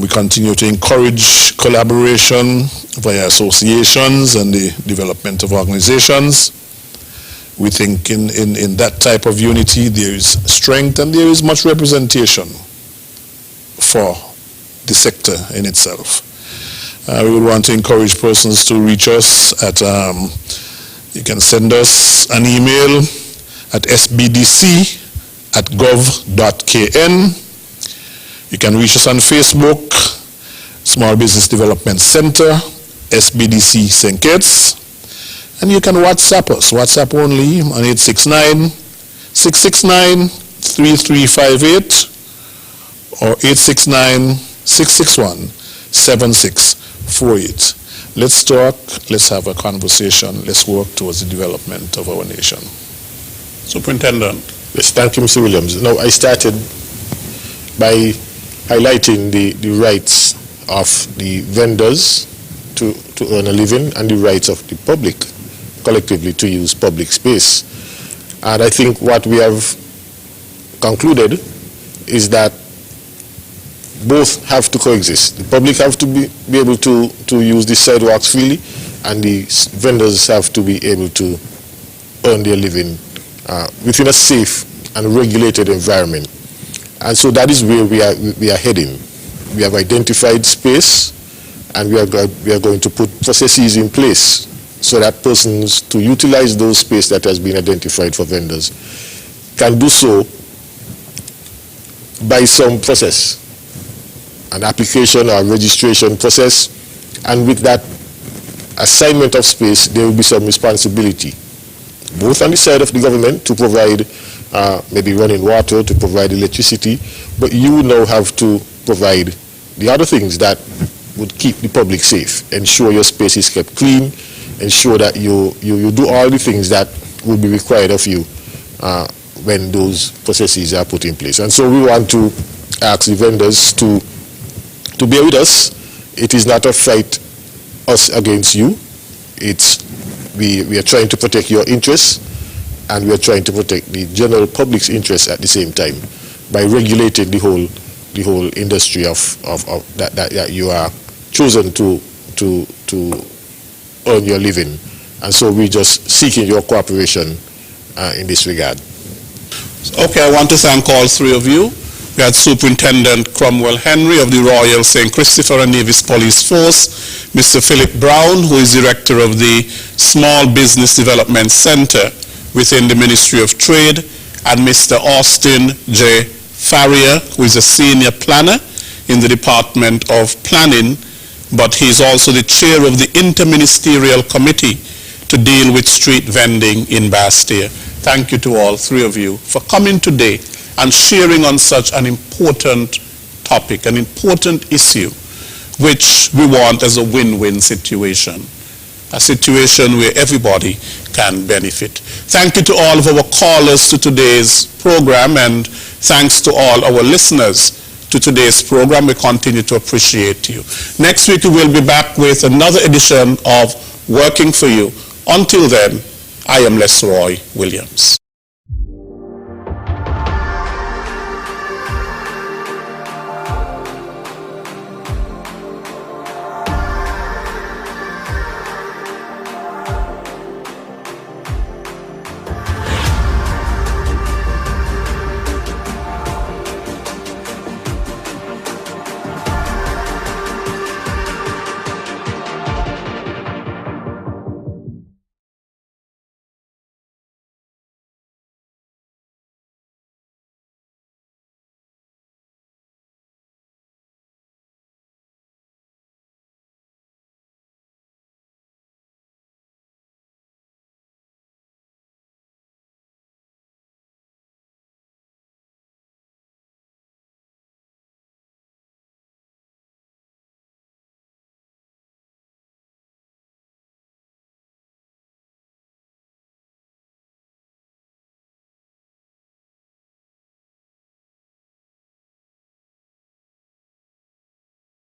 We continue to encourage collaboration via associations and the development of organizations. We think in that type of unity there is strength and there is much representation for the sector in itself. We would want to encourage persons to reach us at, you can send us an email at sbdc@gov.kn. You can reach us on Facebook, Small Business Development Center, SBDC St. Kitts. And you can WhatsApp us, WhatsApp only on 869-669-3358 or 869-661-7648. Let's talk, let's have a conversation, let's work towards the development of our nation. Superintendent. Yes, thank you, Mr. Williams. Now, I started by highlighting the rights of the vendors to earn a living and the rights of the public collectively to use public space. And I think what we have concluded is that both have to coexist. The public have to be able to use the sidewalks freely, and the vendors have to be able to earn their living within a safe and regulated environment. And so that is where we are heading. We have identified space, and we are going to put processes in place so that persons to utilize those space that has been identified for vendors can do so by some process, an application or registration process, and with that assignment of space there will be some responsibility, both on the side of the government to provide maybe running water, to provide electricity, but you now have to provide the other things that would keep the public safe, ensure your space is kept clean, ensure that you do all the things that will be required of you when those processes are put in place. And so we want to ask the vendors to bear with us. It is not a fight us against you. We are trying to protect your interests, and we are trying to protect the general public's interests at the same time by regulating the whole industry of that you are chosen to earn your living. And so we're just seeking your cooperation in this regard. Okay, I want to thank all three of you. We had Superintendent Cromwell Henry of the Royal St. Christopher and Nevis Police Force, Mr. Philip Brown, who is Director of the Small Business Development Center within the Ministry of Trade, and Mr. Austin J. Farrier, who is a Senior Planner in the Department of Planning, but he is also the Chair of the Interministerial Committee to deal with street vending in Bastia. Thank you to all three of you for coming today and sharing on such an important topic, an important issue, which we want as a win-win situation, a situation where everybody can benefit. Thank you to all of our callers to today's program, and thanks to all our listeners to today's program. We continue to appreciate you. Next week we will be back with another edition of Working for You. Until then, I am Lesroy Williams.